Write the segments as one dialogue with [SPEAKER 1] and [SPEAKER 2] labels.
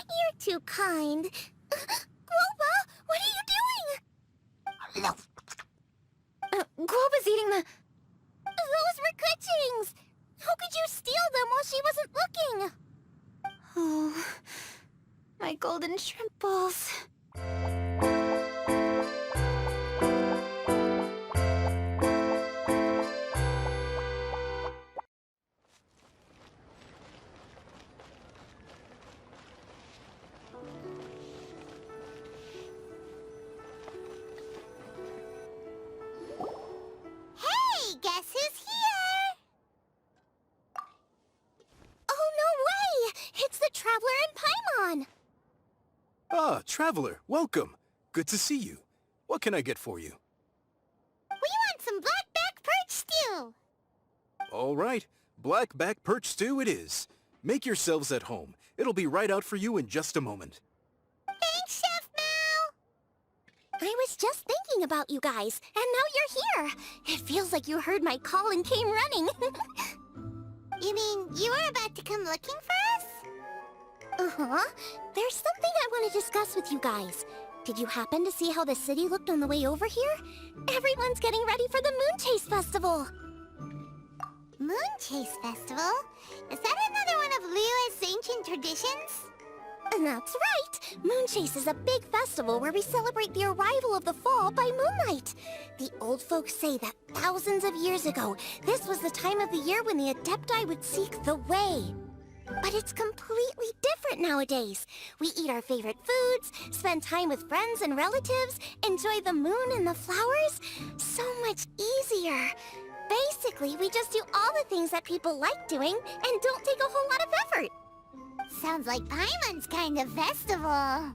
[SPEAKER 1] You're too kind. Guoba, what are you doing? Guoba's eating the... Those were Kuchings! How could you steal them while she wasn't looking? Oh, my golden shrimp balls.
[SPEAKER 2] Hey, guess who's here?
[SPEAKER 1] Oh, no way! It's the Traveler and Paimon!
[SPEAKER 3] Ah, Traveler, welcome. Good to see you. What can I get for you?
[SPEAKER 2] We want some blackback perch stew.
[SPEAKER 3] All right, black back perch stew it is. Make yourselves at home. It'll be right out for you in just a moment.
[SPEAKER 2] Thanks, Chef Mao.
[SPEAKER 1] I was just thinking about you guys, and now you're here. It feels like you heard my call and came running.
[SPEAKER 2] You mean you were about to come looking for us?
[SPEAKER 1] Uh-huh. There's something I want to discuss with you guys. Did you happen to see how the city looked on the way over here? Everyone's getting ready for the Moon Chase Festival.
[SPEAKER 2] Moon Chase Festival? Is that another one of Liyue's ancient traditions?
[SPEAKER 1] That's right! Moon Chase is a big festival where we celebrate the arrival of the fall by moonlight. The old folks say that thousands of years ago, this was the time of the year when the Adepti would seek the way. But it's completely different nowadays. We eat our favorite foods, spend time with friends and relatives, enjoy the moon and the flowers. So much easier. Basically, we just do all the things that people like doing and don't take a whole lot of effort.
[SPEAKER 2] Sounds like Paimon's kind of festival.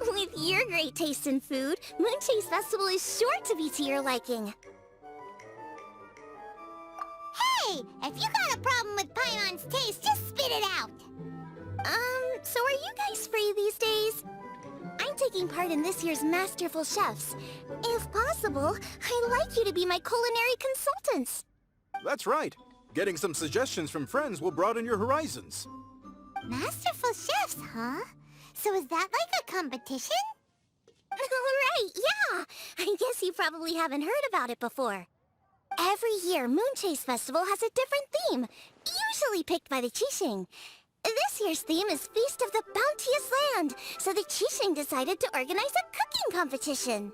[SPEAKER 1] With your great taste in food, Moon Chase Festival is sure to be to your liking.
[SPEAKER 2] Hey, if you got a problem with Paimon's taste, just spit it out.
[SPEAKER 1] So are you guys free these days? I'm taking part in this year's Masterful Chefs. If possible, I'd like you to be my culinary consultants.
[SPEAKER 3] That's right. Getting some suggestions from friends will broaden your horizons.
[SPEAKER 2] Masterful chefs, huh? So is that like a competition?
[SPEAKER 1] Right, yeah! I guess you probably haven't heard about it before. Every year, Moon Chase Festival has a different theme, usually picked by the Qixing. This year's theme is Feast of the Bounteous Land, so the Qixing decided to organize a cooking competition.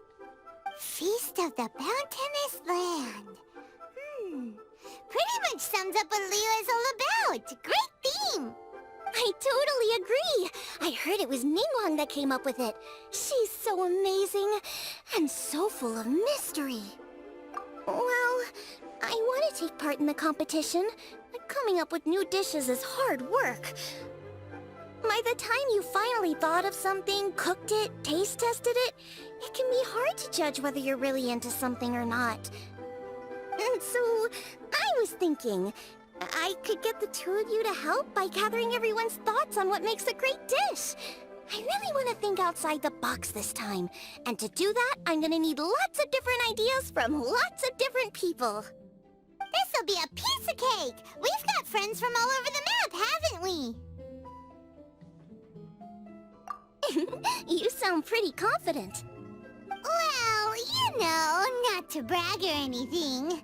[SPEAKER 2] Feast of the Bounteous Land. Pretty much sums up what Liyue is all about. Great theme.
[SPEAKER 1] I totally agree. I heard it was Ningguang that came up with it. She's so amazing and so full of mystery. Well, I want to take part in the competition, but coming up with new dishes is hard work. By the time you finally thought of something, cooked it, taste tested it, it can be hard to judge whether you're really into something or not. And so, I was thinking, I could get the two of you to help by gathering everyone's thoughts on what makes a great dish. I really want to think outside the box this time. And to do that, I'm gonna need lots of different ideas from lots of different people.
[SPEAKER 2] This'll be a piece of cake. We've got friends from all over the map, haven't we?
[SPEAKER 1] You sound pretty confident.
[SPEAKER 2] Well, you know, not to brag or anything.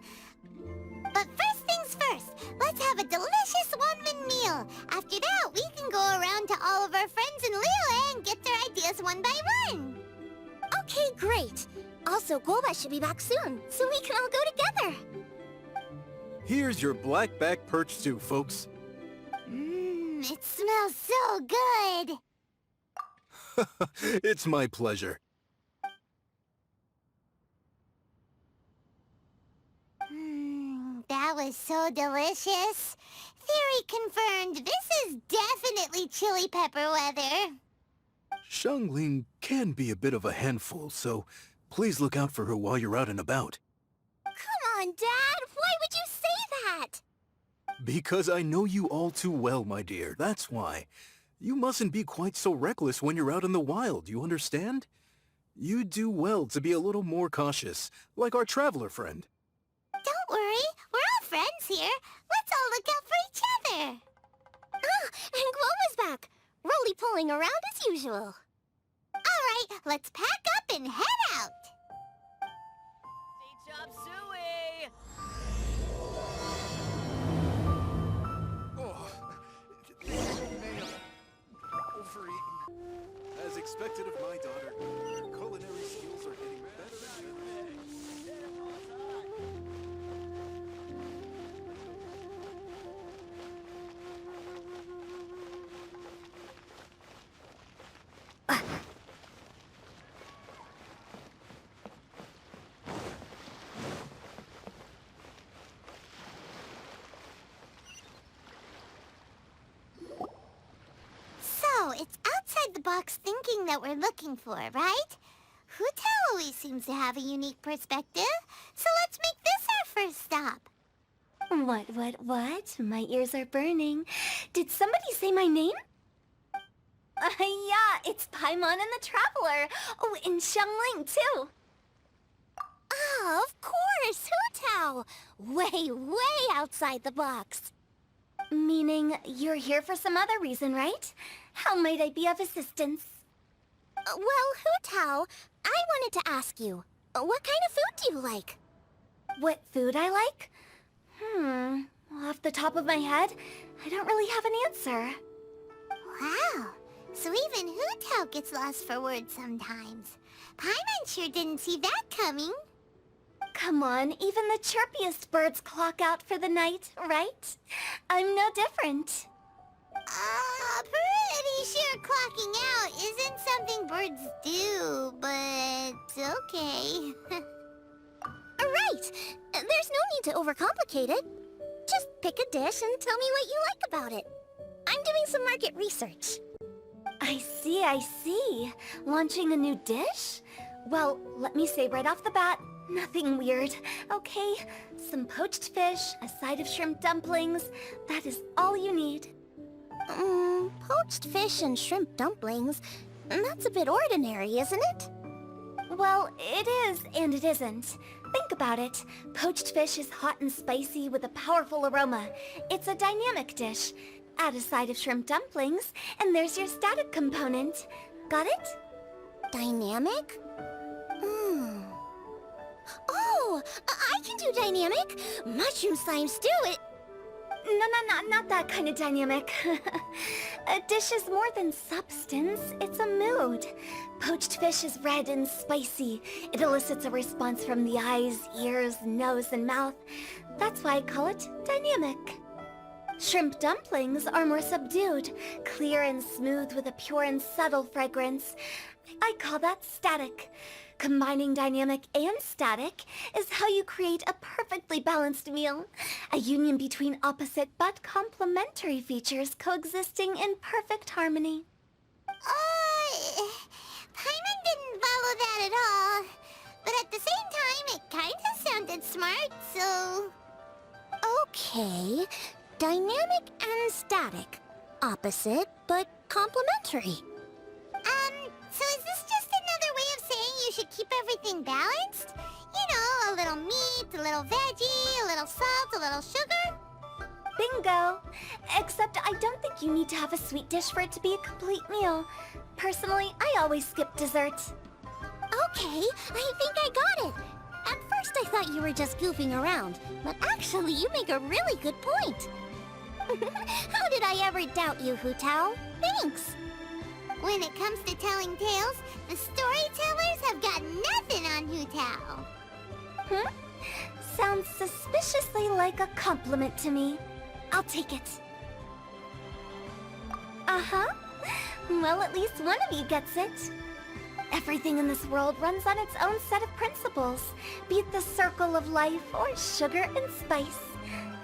[SPEAKER 2] But first things first, let's have a delicious one-man meal. After that, we can go around to all of our friends in Liyue and get their ideas one by one.
[SPEAKER 1] Okay, great. Also, Guoba should be back soon, so we can all go together.
[SPEAKER 3] Here's your black back perch stew, folks.
[SPEAKER 2] It smells so good.
[SPEAKER 3] It's my pleasure.
[SPEAKER 2] That was so delicious. Theory confirmed, this is definitely chili pepper weather.
[SPEAKER 3] Xiangling can be a bit of a handful, so please look out for her while you're out and about.
[SPEAKER 1] Come on, Dad! Why would you say that?
[SPEAKER 3] Because I know you all too well, my dear, that's why. You mustn't be quite so reckless when you're out in the wild, you understand? You do well to be a little more cautious, like our traveler friend.
[SPEAKER 2] Don't worry, we're all friends here. Let's all look out for each other.
[SPEAKER 1] Ah, and Guoba's back! Run busy pulling around as usual.
[SPEAKER 2] Alright, let's pack up and head out!
[SPEAKER 4] Chop suey!
[SPEAKER 3] Oh, may have overeaten. As expected of my daughter, her culinary skills are getting better and better.
[SPEAKER 2] So, it's outside the box thinking that we're looking for, right? Hutao always seems to have a unique perspective, so let's make this our first stop.
[SPEAKER 1] What? My ears are burning. Did somebody say my name? Yeah, it's Paimon and the Traveler. Oh, and Xiangling, too. Oh, of course, Hutao. Way outside the box. Meaning, you're here for some other reason, right? How might I be of assistance? Well, Hutao, I wanted to ask you, what kind of food do you like? What food I like? Off the top of my head, I don't really have an answer.
[SPEAKER 2] Wow, so even Hutao gets lost for words sometimes. Paimon sure didn't see that coming.
[SPEAKER 1] Come on, even the chirpiest birds clock out for the night, right? I'm no different.
[SPEAKER 2] Pretty sure clocking out isn't something birds do, but okay.
[SPEAKER 1] Right! There's no need to overcomplicate it. Just pick a dish and tell me what you like about it. I'm doing some market research. I see. Launching a new dish? Well, let me say right off the bat, nothing weird, okay? Some poached fish, a side of shrimp dumplings. That is all you need. Poached fish and shrimp dumplings? That's a bit ordinary, isn't it? Well, it is and it isn't. Think about it. Poached fish is hot and spicy with a powerful aroma. It's a dynamic dish. Add a side of shrimp dumplings, and there's your static component. Got it? Dynamic? Oh, I can do dynamic. Mushroom slime stew it. No, not that kind of dynamic. A dish is more than substance, it's a mood. Poached fish is red and spicy. It elicits a response from the eyes, ears, nose, and mouth. That's why I call it dynamic. Shrimp dumplings are more subdued, clear and smooth with a pure and subtle fragrance. I call that static. Combining dynamic and static is how you create a perfectly balanced meal. A union between opposite but complementary features coexisting in perfect harmony.
[SPEAKER 2] Paimon didn't follow that at all. But at the same time, it kinda sounded smart, so...
[SPEAKER 1] Okay, dynamic and static. Opposite but complementary.
[SPEAKER 2] So is this just another way of saying you should keep everything balanced? You know, a little meat, a little veggie, a little salt, a little sugar?
[SPEAKER 1] Bingo! Except I don't think you need to have a sweet dish for it to be a complete meal. Personally, I always skip dessert. Okay, I think I got it. At first I thought you were just goofing around, but actually you make a really good point. How did I ever doubt you, Hutao? Thanks!
[SPEAKER 2] When it comes to telling tales, the storytellers have got nothing on Hutao.
[SPEAKER 1] Sounds suspiciously like a compliment to me. I'll take it. Uh-huh. Well, at least one of you gets it. Everything in this world runs on its own set of principles, be it the circle of life or sugar and spice.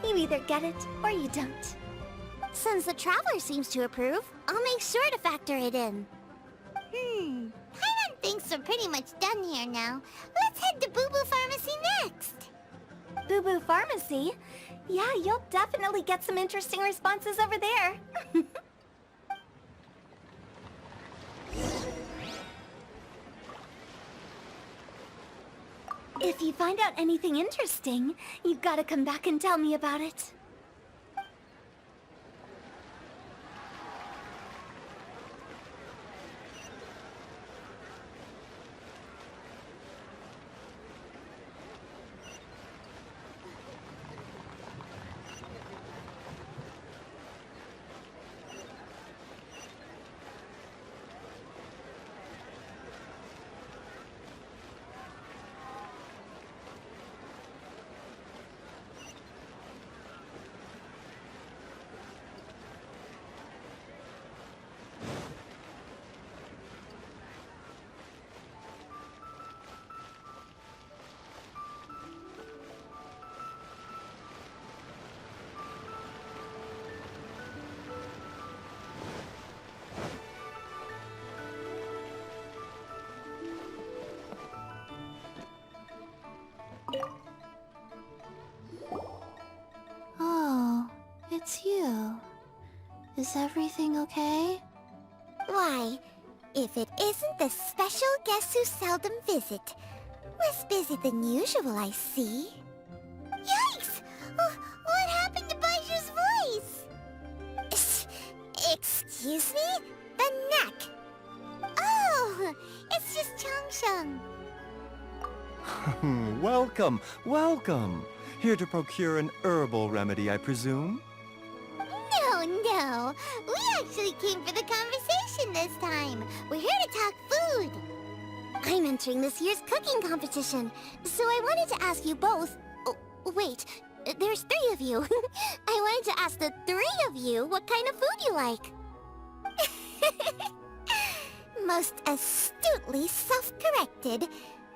[SPEAKER 1] You either get it or you don't. Since the Traveler seems to approve, I'll make sure to factor it in.
[SPEAKER 2] Paimon thinks we're pretty much done here now. Let's head to Boo Boo Pharmacy next.
[SPEAKER 1] Boo Boo Pharmacy? Yeah, you'll definitely get some interesting responses over there. If you find out anything interesting, you've got to come back and tell me about it.
[SPEAKER 4] it's you. Is everything okay?
[SPEAKER 2] Why, if it isn't the special guests who seldom visit. Less busy than usual, I see. Yikes! What happened to Baishu's voice? Excuse me? The neck. Oh, it's just Changsheng.
[SPEAKER 5] Welcome, welcome. Here to procure an herbal remedy, I presume?
[SPEAKER 2] No. We actually came for the conversation this time. We're here to talk food.
[SPEAKER 1] I'm entering this year's cooking competition, so I wanted to ask you both... Oh, wait, there's 3 of you. I wanted to ask the 3 of you what kind of food you like.
[SPEAKER 2] Most astutely self-corrected.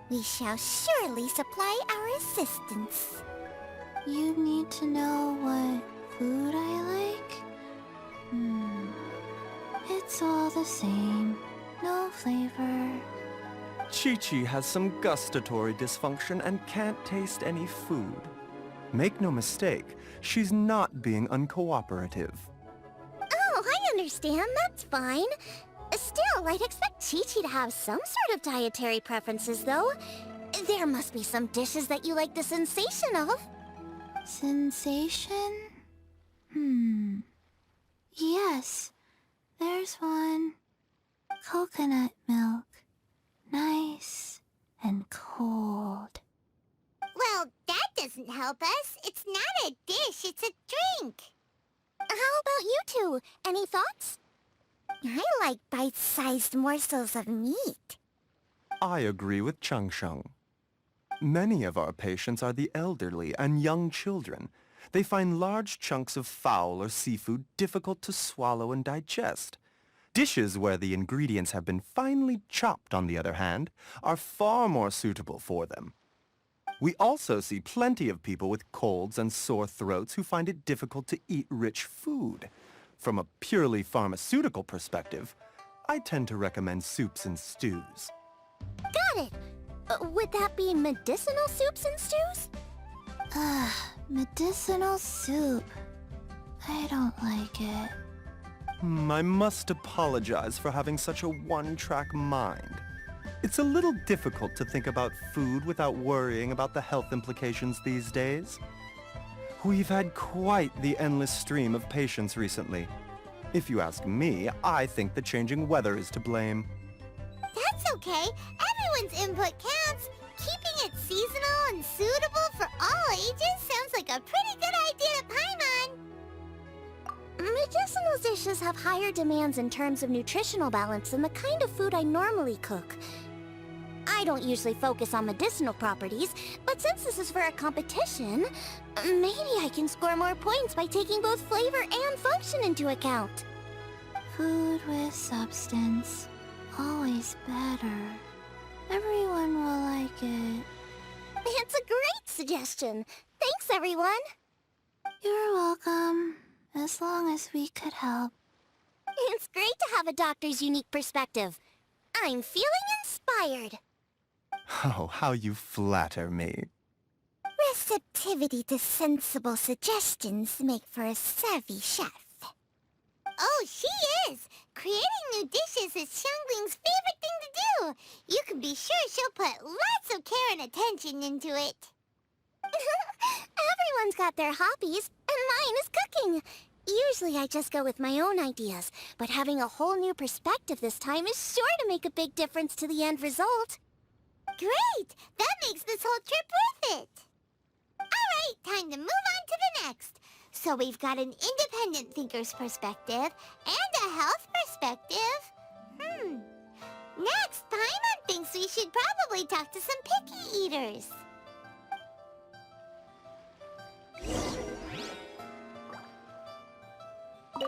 [SPEAKER 2] We shall surely supply our assistance.
[SPEAKER 4] You need to know what food I like? It's all the same. No flavor.
[SPEAKER 5] Chi-Chi has some gustatory dysfunction and can't taste any food. Make no mistake, she's not being uncooperative.
[SPEAKER 1] Oh, I understand. That's fine. Still, I'd expect Chi-Chi to have some sort of dietary preferences, though. There must be some dishes that you like the sensation of.
[SPEAKER 4] Sensation? Yes, there's one. Coconut milk. Nice and cold.
[SPEAKER 2] Well, that doesn't help us. It's not a dish, it's a drink.
[SPEAKER 1] How about you two? Any thoughts?
[SPEAKER 2] I like bite-sized morsels of meat.
[SPEAKER 5] I agree with Changsheng. Many of our patients are the elderly and young children. They find large chunks of fowl or seafood difficult to swallow and digest. Dishes where the ingredients have been finely chopped, on the other hand, are far more suitable for them. We also see plenty of people with colds and sore throats who find it difficult to eat rich food. From a purely pharmaceutical perspective, I tend to recommend soups and stews.
[SPEAKER 1] Got it! Would that be medicinal soups and stews?
[SPEAKER 4] Medicinal soup. I don't like it.
[SPEAKER 5] I must apologize for having such a one-track mind. It's a little difficult to think about food without worrying about the health implications these days. We've had quite the endless stream of patients recently. If you ask me, I think the changing weather is to blame.
[SPEAKER 2] That's okay. Everyone's input counts. Keeping it seasonal and suitable for all ages sounds like a pretty good idea to Paimon.
[SPEAKER 1] Medicinal dishes have higher demands in terms of nutritional balance than the kind of food I normally cook. I don't usually focus on medicinal properties, but since this is for a competition, maybe I can score more points by taking both flavor and function into account.
[SPEAKER 4] Food with substance. Always better. Everyone will like it.
[SPEAKER 1] It's a great suggestion. Thanks, everyone.
[SPEAKER 4] You're welcome. As long as we could help.
[SPEAKER 1] It's great to have a doctor's unique perspective. I'm feeling inspired.
[SPEAKER 5] Oh, how you flatter me.
[SPEAKER 2] Receptivity to sensible suggestions make for a savvy chef. Oh, she is! Creating new dishes is Xiangling's favorite thing to do. You can be sure she'll put lots of care and attention into it.
[SPEAKER 1] Everyone's got their hobbies, and mine is cooking. Usually I just go with my own ideas, but having a whole new perspective this time is sure to make a big difference to the end result.
[SPEAKER 2] Great! That makes this whole trip worth it. Alright, time to move on to the next. So we've got an independent thinker's perspective and a health perspective. Next, Paimon thinks we should probably talk to some picky eaters.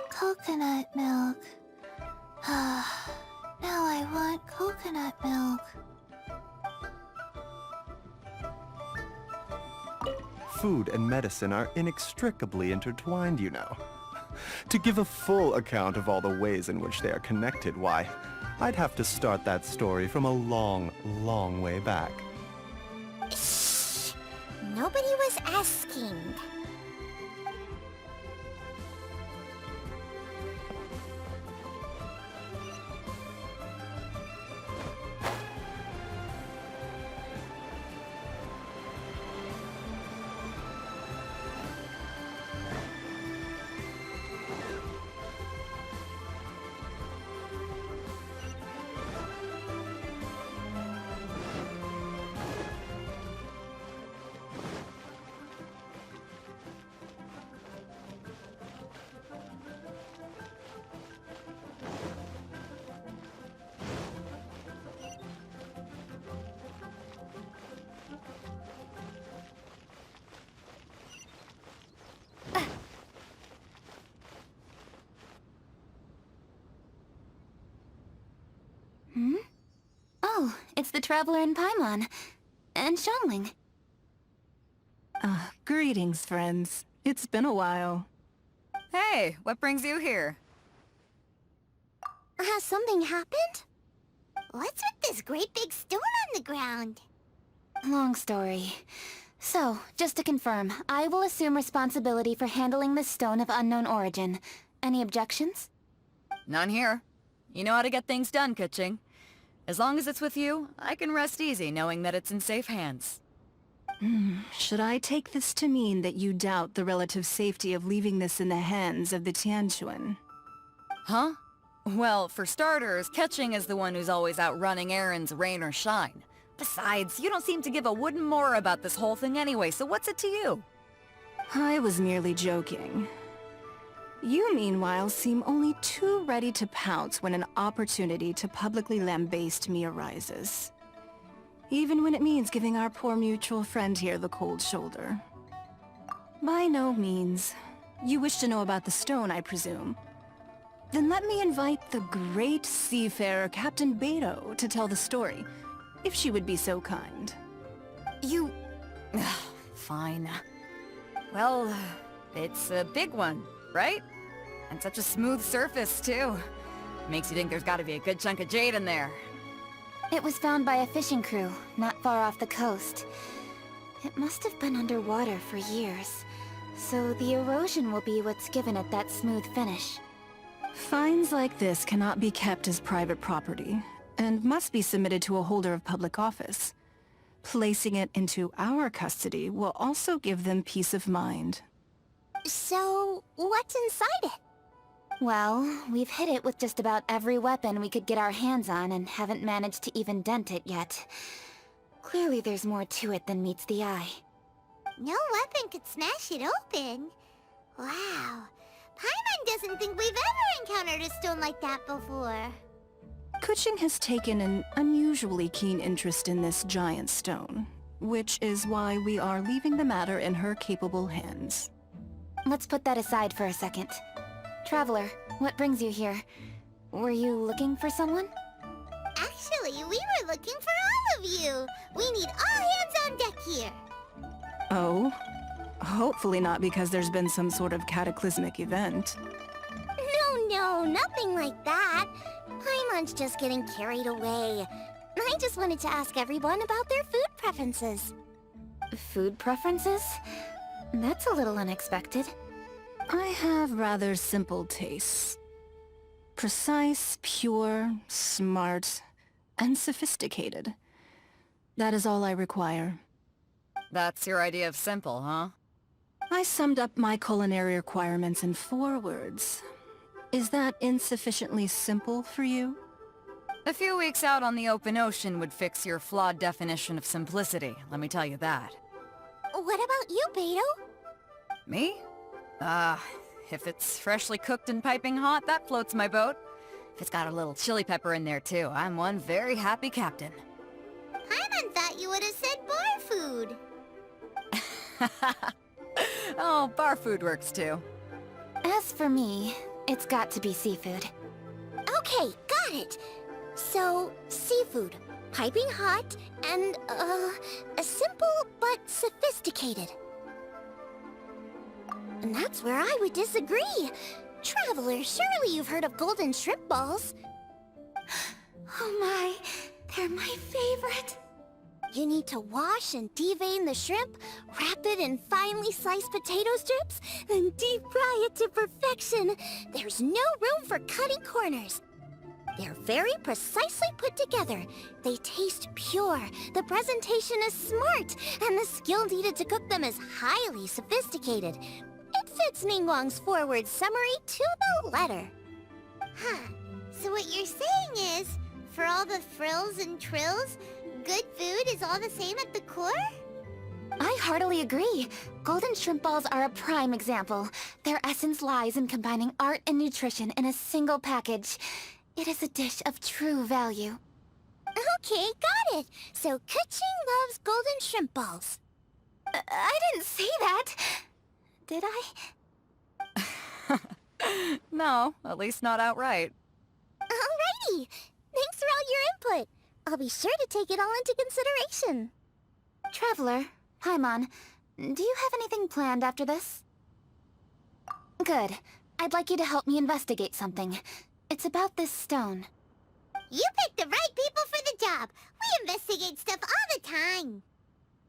[SPEAKER 4] Coconut milk. Now I want coconut milk.
[SPEAKER 5] Food and medicine are inextricably intertwined, you know. To give a full account of all the ways in which they are connected, why, I'd have to start that story from a long, long way back.
[SPEAKER 2] Shh! Nobody was asking.
[SPEAKER 4] Hmm? Oh, it's the Traveler in Paimon. And Xiangling.
[SPEAKER 6] Greetings, friends. It's been a while.
[SPEAKER 7] Hey, what brings you here?
[SPEAKER 1] Has something happened?
[SPEAKER 2] What's with this great big stone on the ground?
[SPEAKER 4] Long story. So, just to confirm, I will assume responsibility for handling this stone of unknown origin. Any objections?
[SPEAKER 7] None here. You know how to get things done, Kuching. As long as it's with you, I can rest easy knowing that it's in safe hands.
[SPEAKER 6] Should I take this to mean that you doubt the relative safety of leaving this in the hands of the Tianquan?
[SPEAKER 7] Huh? Well, for starters, Kuching is the one who's always out running errands, rain or shine. Besides, you don't seem to give a wooden more about this whole thing anyway, so what's it to you?
[SPEAKER 6] I was merely joking. You, meanwhile, seem only too ready to pounce when an opportunity to publicly lambaste me arises. Even when it means giving our poor mutual friend here the cold shoulder. By no means. You wish to know about the stone, I presume. Then let me invite the great seafarer Captain Beto to tell the story, if she would be so kind.
[SPEAKER 7] You... Fine. Well, it's a big one, right? And such a smooth surface, too. Makes you think there's gotta be a good chunk of jade in there.
[SPEAKER 4] It was found by a fishing crew, not far off the coast. It must have been underwater for years, so the erosion will be what's given it that smooth finish.
[SPEAKER 6] Finds like this cannot be kept as private property, and must be submitted to a holder of public office. Placing it into our custody will also give them peace of mind.
[SPEAKER 1] So, what's inside it?
[SPEAKER 4] Well, we've hit it with just about every weapon we could get our hands on and haven't managed to even dent it yet. Clearly there's more to it than meets the eye.
[SPEAKER 2] No weapon could smash it open. Wow. Paimon doesn't think we've ever encountered a stone like that before.
[SPEAKER 6] Kuching has taken an unusually keen interest in this giant stone, which is why we are leaving the matter in her capable hands.
[SPEAKER 4] Let's put that aside for a second. Traveler, what brings you here? Were you looking for someone?
[SPEAKER 2] Actually, we were looking for all of you. We need all hands on deck here.
[SPEAKER 6] Oh? Hopefully not because there's been some sort of cataclysmic event.
[SPEAKER 1] No, nothing like that. Paimon's just getting carried away. I just wanted to ask everyone about their food preferences.
[SPEAKER 4] Food preferences? That's a little unexpected.
[SPEAKER 6] I have rather simple tastes. Precise, pure, smart, and sophisticated. That is all I require.
[SPEAKER 7] That's your idea of simple, huh?
[SPEAKER 6] I summed up my culinary requirements in 4 words. Is that insufficiently simple for you?
[SPEAKER 7] A few weeks out on the open ocean would fix your flawed definition of simplicity, let me tell you that.
[SPEAKER 1] What about you, Beto?
[SPEAKER 7] Me? If it's freshly cooked and piping hot, that floats my boat. If it's got a little chili pepper in there too, I'm one very happy captain.
[SPEAKER 2] Paimon thought you would have said bar food.
[SPEAKER 7] Oh, bar food works too.
[SPEAKER 4] As for me, it's got to be seafood.
[SPEAKER 1] Okay, got it. So, seafood, piping hot, and, simple but sophisticated. And that's where I would disagree. Traveler, surely you've heard of golden shrimp balls.
[SPEAKER 4] Oh my, they're my favorite.
[SPEAKER 1] You need to wash and devein the shrimp, wrap it in finely sliced potato strips, then deep fry it to perfection. There's no room for cutting corners. They're very precisely put together. They taste pure, the presentation is smart, and the skill needed to cook them is highly sophisticated. It fits Ningguang's forward summary to the letter.
[SPEAKER 2] Huh. So what you're saying is, for all the frills and trills, good food is all the same at the core?
[SPEAKER 4] I heartily agree. Golden shrimp balls are a prime example. Their essence lies in combining art and nutrition in a single package. It is a dish of true value.
[SPEAKER 1] Okay, got it. So Kuching loves golden shrimp balls.
[SPEAKER 4] I didn't say that. Did I?
[SPEAKER 7] No, at least not outright.
[SPEAKER 1] Alrighty. Thanks for all your input. I'll be sure to take it all into consideration.
[SPEAKER 4] Traveler, Paimon, do you have anything planned after this? Good. I'd like you to help me investigate something. It's about this stone.
[SPEAKER 2] You picked the right people for the job. We investigate stuff all the time.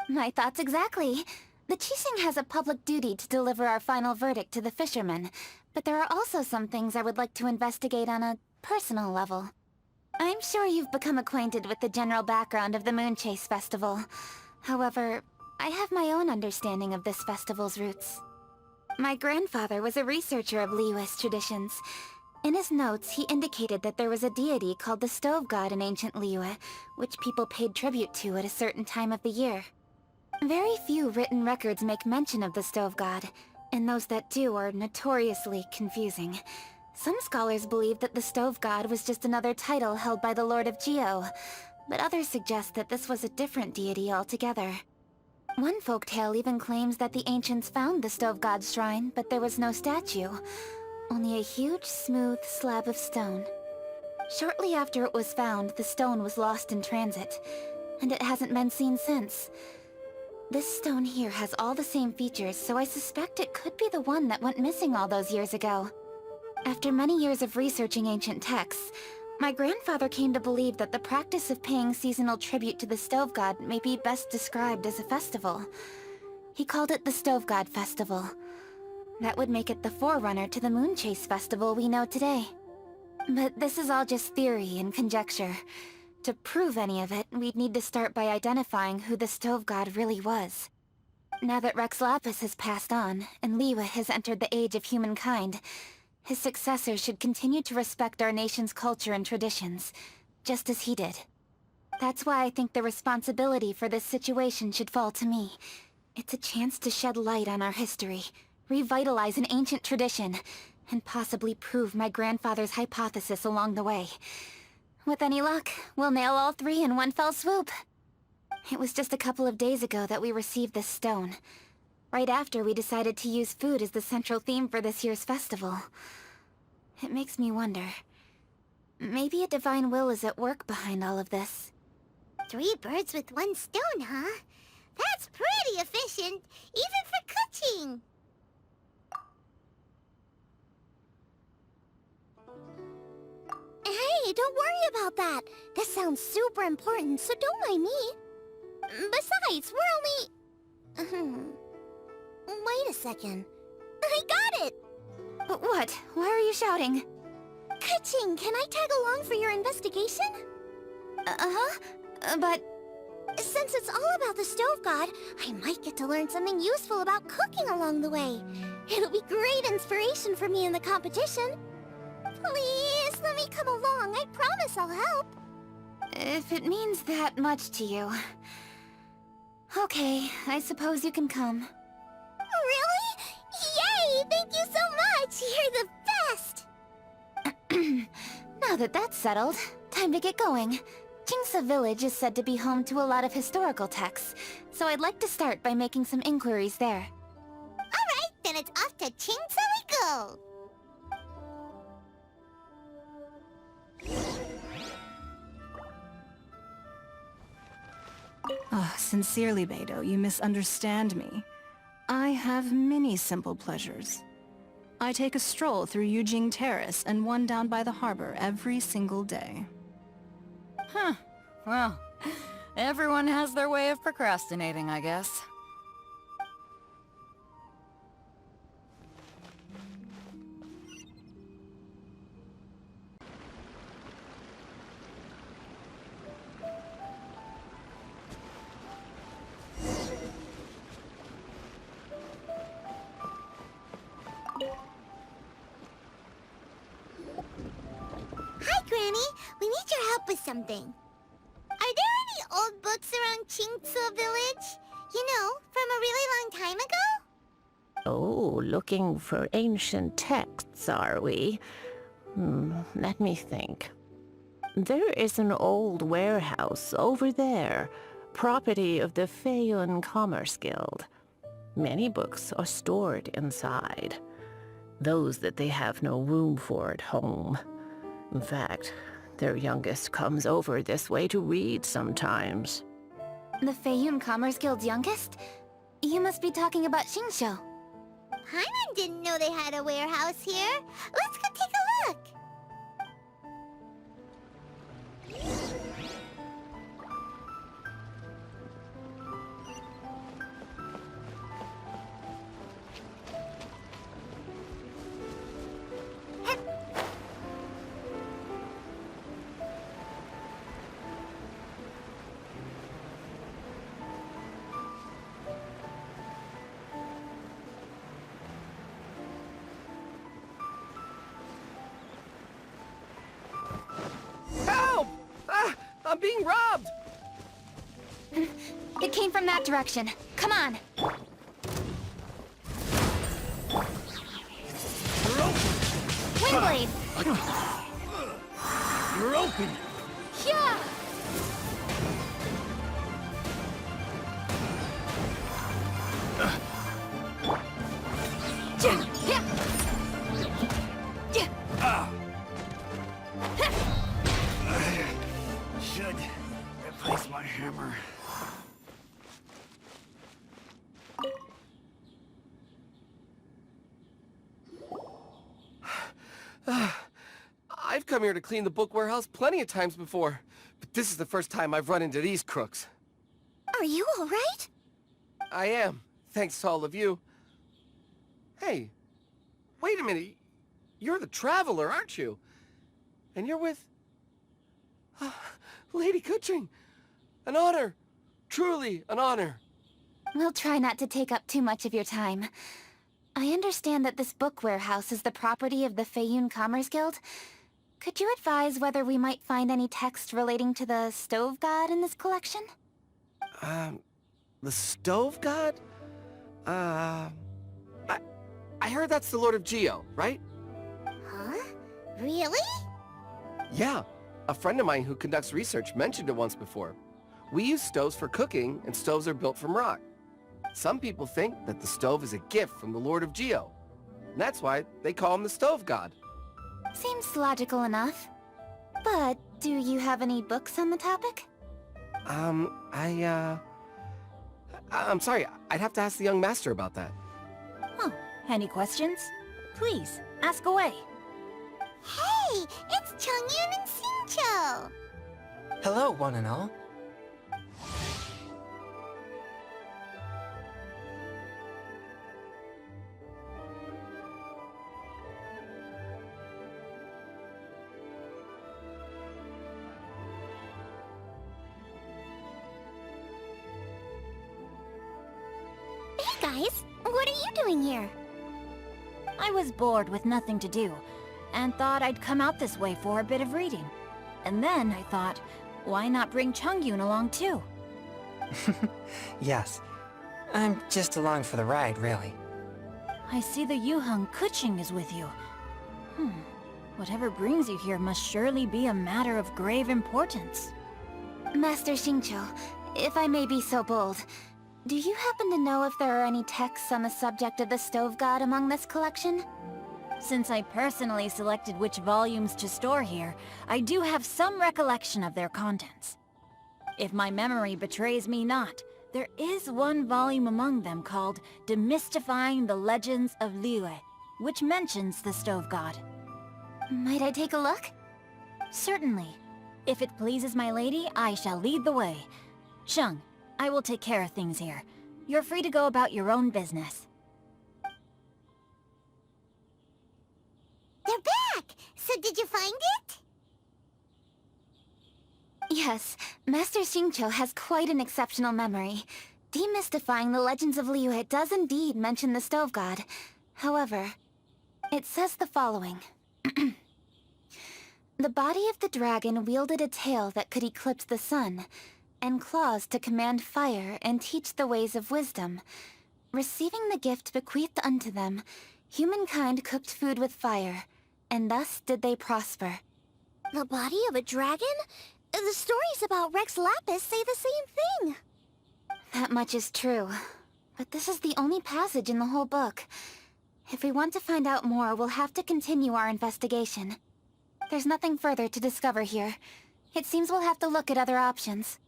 [SPEAKER 4] My thoughts exactly. The Qixing has a public duty to deliver our final verdict to the fishermen, but there are also some things I would like to investigate on a personal level. I'm sure you've become acquainted with the general background of the Moonchase Festival. However, I have my own understanding of this festival's roots. My grandfather was a researcher of Liyue's traditions. In his notes, he indicated that there was a deity called the Stove God in ancient Liyue, which people paid tribute to at a certain time of the year. Very few written records make mention of the Stove God, and those that do are notoriously confusing. Some scholars believe that the Stove God was just another title held by the Lord of Geo, but others suggest that this was a different deity altogether. One folktale even claims that the ancients found the Stove God's shrine, but there was no statue, only a huge, smooth slab of stone. Shortly after it was found, the stone was lost in transit, and it hasn't been seen since. This stone here has all the same features, so I suspect it could be the one that went missing all those years ago. After many years of researching ancient texts, my grandfather came to believe that the practice of paying seasonal tribute to the Stove God may be best described as a festival. He called it the Stove God Festival. That would make it the forerunner to the Moonchase Festival we know today. But this is all just theory and conjecture. To prove any of it, we'd need to start by identifying who the Stove God really was. Now that Rex Lapis has passed on, and Liyue has entered the age of humankind, his successors should continue to respect our nation's culture and traditions, just as he did. That's why I think the responsibility for this situation should fall to me. It's a chance to shed light on our history, revitalize an ancient tradition, and possibly prove my grandfather's hypothesis along the way. With any luck, we'll nail all three in one fell swoop. It was just a couple of days ago that we received this stone. Right after we decided to use food as the central theme for this year's festival. It makes me wonder. Maybe a divine will is at work behind all of this.
[SPEAKER 2] 3 birds with 1 stone, huh? That's pretty efficient, even for cooking.
[SPEAKER 1] Hey, don't worry about that. This sounds super important, so don't mind me. Besides, we're only... Wait a second. I got it!
[SPEAKER 4] What? Why are you shouting?
[SPEAKER 1] Ka-ching, can I tag along for your investigation?
[SPEAKER 4] But...
[SPEAKER 1] Since it's all about the Stove God, I might get to learn something useful about cooking along the way. It'll be great inspiration for me in the competition. Please, let me come along. I promise I'll help.
[SPEAKER 4] If it means that much to you... Okay, I suppose you can come.
[SPEAKER 1] Really? Yay! Thank you so much! You're the best!
[SPEAKER 4] Now that that's settled, time to get going. Jingsa Village is said to be home to a lot of historical texts, so I'd like to start by making some inquiries there.
[SPEAKER 2] Alright, then it's off to Chingsa we go!
[SPEAKER 6] Oh, sincerely, Beidou, you misunderstand me. I have many simple pleasures. I take a stroll through Yujing Terrace and one down by the harbor every single day.
[SPEAKER 7] Huh. Well, everyone has their way of procrastinating, I guess.
[SPEAKER 2] Hi, Granny. We need your help with something. Are there any old books around Chingsa Village? You know, from a really long time ago?
[SPEAKER 8] Oh, looking for ancient texts, are we? Let me think. There is an old warehouse over there, property of the Feiyun Commerce Guild. Many books are stored inside. Those that they have no room for at home. In fact, Their youngest comes over this way to read sometimes.
[SPEAKER 4] The Feiyun Commerce Guild's youngest? You must be talking about Xingqiu.
[SPEAKER 2] Paimon didn't know they had a warehouse here. Let's go take a look.
[SPEAKER 9] Help! Ah! I'm being robbed!
[SPEAKER 4] It came from that direction. Come on! Windblade!
[SPEAKER 3] You're open!
[SPEAKER 4] Yeah!
[SPEAKER 3] Should replace my hammer.
[SPEAKER 9] I've come here to clean the book warehouse plenty of times before, but this is the first time I've run into these crooks.
[SPEAKER 1] Are you all right?
[SPEAKER 9] I am, thanks to all of you. Hey, wait a minute. You're the Traveler, aren't you? And you're with... Lady Kuching. An honor. Truly an honor.
[SPEAKER 4] We'll try not to take up too much of your time. I understand that this book warehouse is the property of the Feiyun Commerce Guild. Could you advise whether we might find any text relating to the Stove God in this collection?
[SPEAKER 9] The Stove God? I heard that's the Lord of Geo, right?
[SPEAKER 2] Huh? Really?
[SPEAKER 9] Yeah. A friend of mine who conducts research mentioned it once before. We use stoves for cooking, and stoves are built from rock. Some people think that the stove is a gift from the Lord of Geo. And that's why they call him the Stove God.
[SPEAKER 4] Seems logical enough. But do you have any books on the topic?
[SPEAKER 9] I'm sorry, I'd have to ask the young master about that.
[SPEAKER 7] Oh, any questions? Please, ask away.
[SPEAKER 2] Hey, it's Chongyun and Xingqiu.
[SPEAKER 10] Hello, one and all.
[SPEAKER 1] Hey guys, what are you doing here?
[SPEAKER 7] I was bored with nothing to do, and thought I'd come out this way for a bit of reading. And then I thought, why not bring Chongyun along too?
[SPEAKER 10] Yes. I'm just along for the ride, really.
[SPEAKER 7] I see the Yuheng Kuching is with you. Whatever brings you here must surely be a matter of grave importance.
[SPEAKER 4] Master Xingqiu, if I may be so bold, do you happen to know if there are any texts on the subject of the Stove God among this collection?
[SPEAKER 7] Since I personally selected which volumes to store here, I do have some recollection of their contents. If my memory betrays me not, there is one volume among them called Demystifying the Legends of Liyue, which mentions the Stove God.
[SPEAKER 4] Might I take a look?
[SPEAKER 7] Certainly. If it pleases my lady, I shall lead the way. Sheng, I will take care of things here. You're free to go about your own business.
[SPEAKER 2] They're back! So did you find it?
[SPEAKER 4] Yes, Master Xingqiu has quite an exceptional memory. Demystifying the Legends of Liyue does indeed mention the Stove God. However, it says the following. The body of the dragon wielded a tail that could eclipse the sun, and claws to command fire and teach the ways of wisdom. Receiving the gift bequeathed unto them, humankind cooked food with fire, and thus did they prosper.
[SPEAKER 1] The body of a dragon? The stories about Rex Lapis say the same thing.
[SPEAKER 4] That much is true, but this is the only passage in the whole book. If we want to find out more, we'll have to continue our investigation. There's nothing further to discover here. It seems we'll have to look at other options.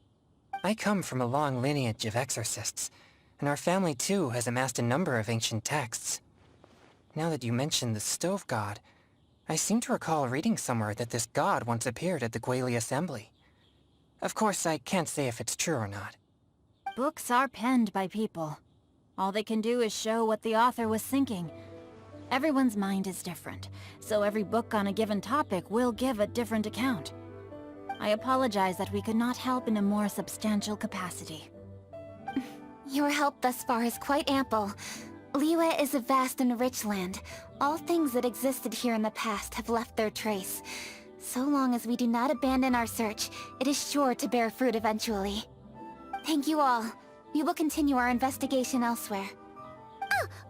[SPEAKER 10] I come from a long lineage of exorcists, and our family too has amassed a number of ancient texts. Now that you mention the stove god, I seem to recall reading somewhere that this god once appeared at the Guili Assembly. Of course, I can't say if it's true or not.
[SPEAKER 7] Books are penned by people. All they can do is show what the author was thinking. Everyone's mind is different, so every book on a given topic will give a different account. I apologize that we could not help in a more substantial capacity.
[SPEAKER 4] Your help thus far is quite ample. Liyue is a vast and rich land. All things that existed here in the past have left their trace. So long as we do not abandon our search, it is sure to bear fruit eventually. Thank you all. We will continue our investigation elsewhere.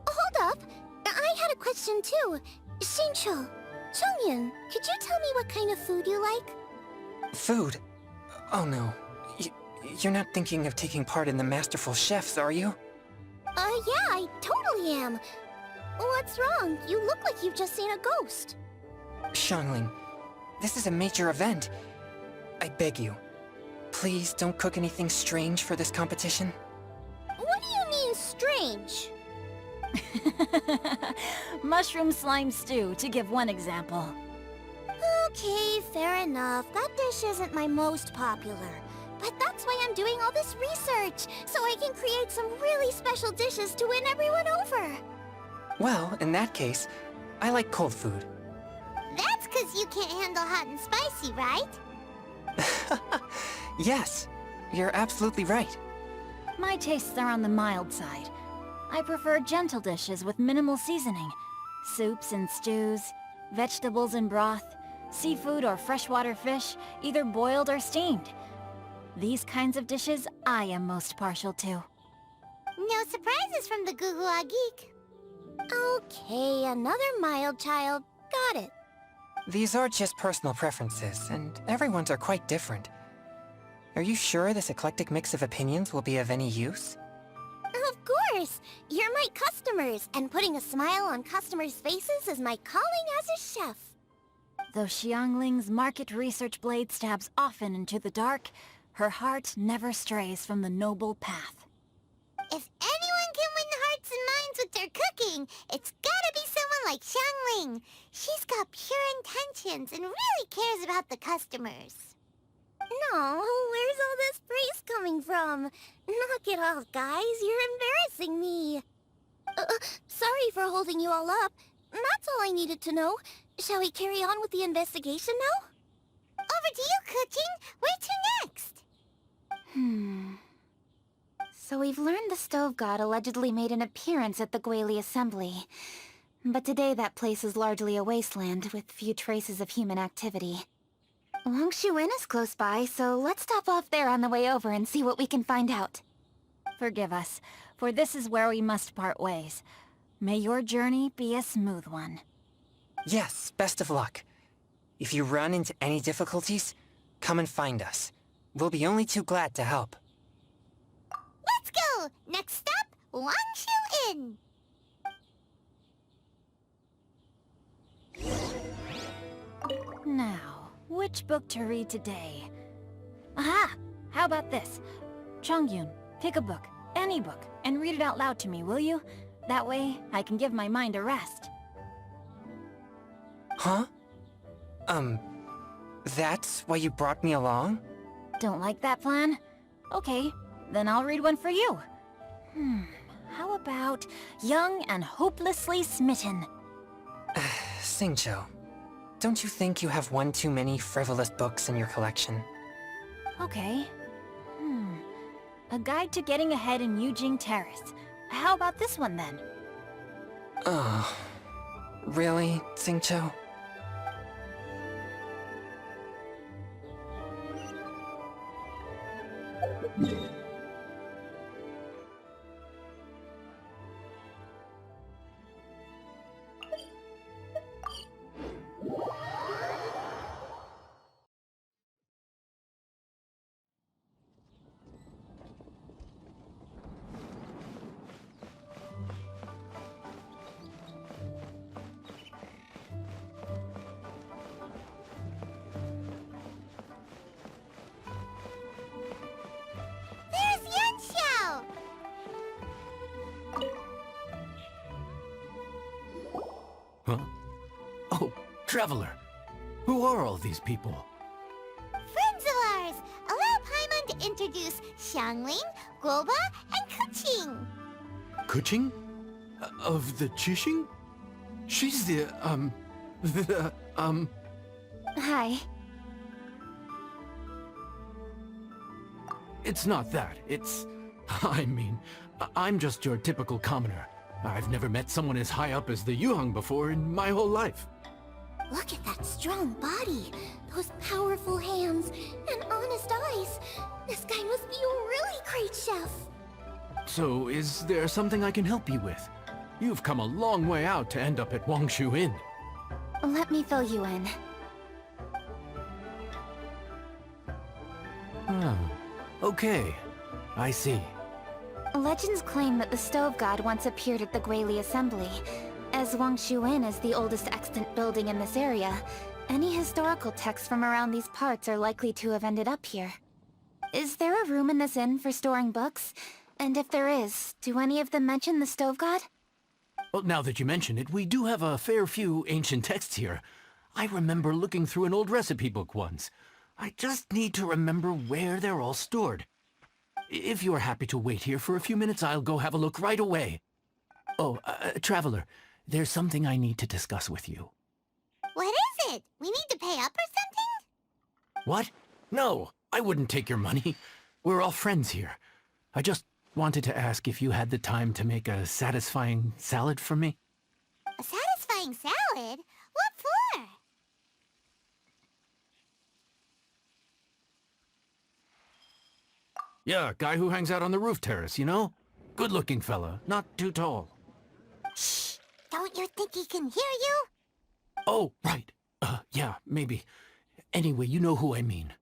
[SPEAKER 1] Hold up. I had a question too. Shincho, Chongyun, could you tell me what kind of food you like?
[SPEAKER 10] Food? Oh no. You're not thinking of taking part in the Masterful Chefs, are you?
[SPEAKER 1] Yeah, I totally am. What's wrong? You look like you've just seen a ghost.
[SPEAKER 10] Xiangling, this is a major event. I beg you, please don't cook anything strange for this competition.
[SPEAKER 1] What do you mean, strange?
[SPEAKER 7] Mushroom slime stew, to give one example.
[SPEAKER 1] Okay, fair enough. That dish isn't my most popular. But that's why I'm doing all this research, so I can create some really special dishes to win everyone over.
[SPEAKER 10] Well, in that case, I like cold food.
[SPEAKER 2] That's 'cause you can't handle hot and spicy, right?
[SPEAKER 10] Yes, you're absolutely right.
[SPEAKER 7] My tastes are on the mild side. I prefer gentle dishes with minimal seasoning. Soups and stews, vegetables and broth, seafood or freshwater fish, either boiled or steamed. These kinds of dishes I am most partial to.
[SPEAKER 2] No surprises from the Gugua Geek.
[SPEAKER 1] Okay, another mild child. Got it.
[SPEAKER 10] These are just personal preferences, and everyone's are quite different. Are you sure this eclectic mix of opinions will be of any use?
[SPEAKER 1] Of course! You're my customers, and putting a smile on customers' faces is my calling as a chef.
[SPEAKER 7] Though Xiangling's market research blade stabs often into the dark, her heart never strays from the noble path.
[SPEAKER 2] If anyone can win the hearts and minds with their cooking, it's gotta be someone like Xiangling. She's got pure intentions and really cares about the customers.
[SPEAKER 1] No, where's all this praise coming from? Knock it off, guys. You're embarrassing me. Sorry for holding you all up. That's all I needed to know. Shall we carry on with the investigation now?
[SPEAKER 2] Over to you, Cooking. Where to next?
[SPEAKER 4] So we've learned the stove god allegedly made an appearance at the Guili Assembly. But today that place is largely a wasteland with few traces of human activity. Longshu Inn is close by, so let's stop off there on the way over and see what we can find out.
[SPEAKER 7] Forgive us, for this is where we must part ways. May your journey be a smooth one.
[SPEAKER 10] Yes, best of luck. If you run into any difficulties, come and find us. We'll be only too glad to help.
[SPEAKER 2] Let's go! Next stop, Longshu Inn.
[SPEAKER 7] Now, which book to read today? Aha! How about this? Chongyun, pick a book, any book, and read it out loud to me, will you? That way, I can give my mind a rest.
[SPEAKER 10] Huh? That's why you brought me along?
[SPEAKER 7] Don't like that plan? Okay, then I'll read one for you. How about Young and Hopelessly Smitten?
[SPEAKER 10] Xingqiu, don't you think you have one too many frivolous books in your collection?
[SPEAKER 7] Okay. A Guide to Getting Ahead in Yujing Terrace. How about this one then?
[SPEAKER 10] Oh, really, Xingqiu?
[SPEAKER 3] Traveler, who are all these people?
[SPEAKER 2] Friends of ours! Allow Paimon to introduce Xiangling, Guoba, and Kuqing.
[SPEAKER 3] Kuching? Of the Chishing? She's
[SPEAKER 4] Hi.
[SPEAKER 3] It's not that. I mean, I'm just your typical commoner. I've never met someone as high up as the Yuheng before in my whole life.
[SPEAKER 1] Look at that strong body, those powerful hands, and honest eyes. This guy must be a really great chef.
[SPEAKER 3] So, is there something I can help you with? You've come a long way out to end up at Wangshu Inn.
[SPEAKER 4] Let me fill you in.
[SPEAKER 3] Oh, okay. I see.
[SPEAKER 4] Legends claim that the Stove God once appeared at the Guili Assembly. As Wangshu Inn is the oldest extant building in this area, any historical texts from around these parts are likely to have ended up here. Is there a room in this inn for storing books? And if there is, do any of them mention the Stove God?
[SPEAKER 3] Well, now that you mention it, we do have a fair few ancient texts here. I remember looking through an old recipe book once. I just need to remember where they're all stored. If you're happy to wait here for a few minutes, I'll go have a look right away. Oh, Traveler, there's something I need to discuss with you.
[SPEAKER 2] What is it? We need to pay up or something?
[SPEAKER 3] What? No, I wouldn't take your money. We're all friends here. I just wanted to ask if you had the time to make a satisfying salad for me.
[SPEAKER 2] A satisfying salad? What for?
[SPEAKER 3] Yeah, guy who hangs out on the roof terrace, you know? Good-looking fella, not too tall.
[SPEAKER 2] Shh! Don't you think he can hear you?
[SPEAKER 3] Oh, right. Yeah, maybe. Anyway, you know who I mean.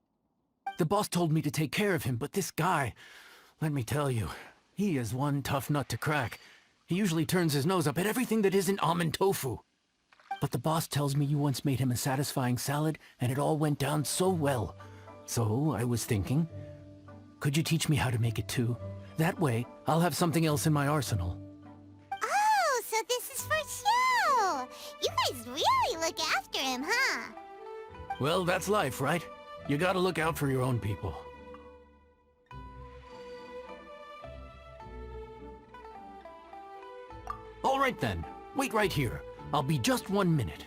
[SPEAKER 3] The boss told me to take care of him, but this guy, let me tell you, he is one tough nut to crack. He usually turns his nose up at everything that isn't almond tofu. But the boss tells me you once made him a satisfying salad, and it all went down so well. So, I was thinking, could you teach me how to make it too? That way, I'll have something else in my arsenal.
[SPEAKER 2] Oh, so this is for show! You guys really look after him, huh?
[SPEAKER 3] Well, that's life, right? You gotta look out for your own people. All right then. Wait right here. I'll be just 1 minute.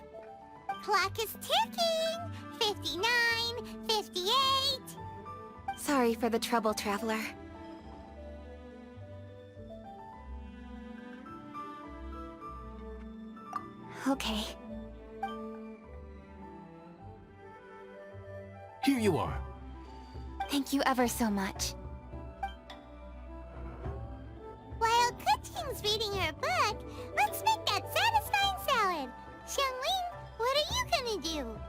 [SPEAKER 2] Clock is ticking! 59, 58...
[SPEAKER 4] Sorry for the trouble, Traveler. Okay.
[SPEAKER 3] Here you are.
[SPEAKER 4] Thank you ever so much.
[SPEAKER 2] While Kuqing's reading her book, let's make that satisfying salad. Xiangling, what are you gonna do?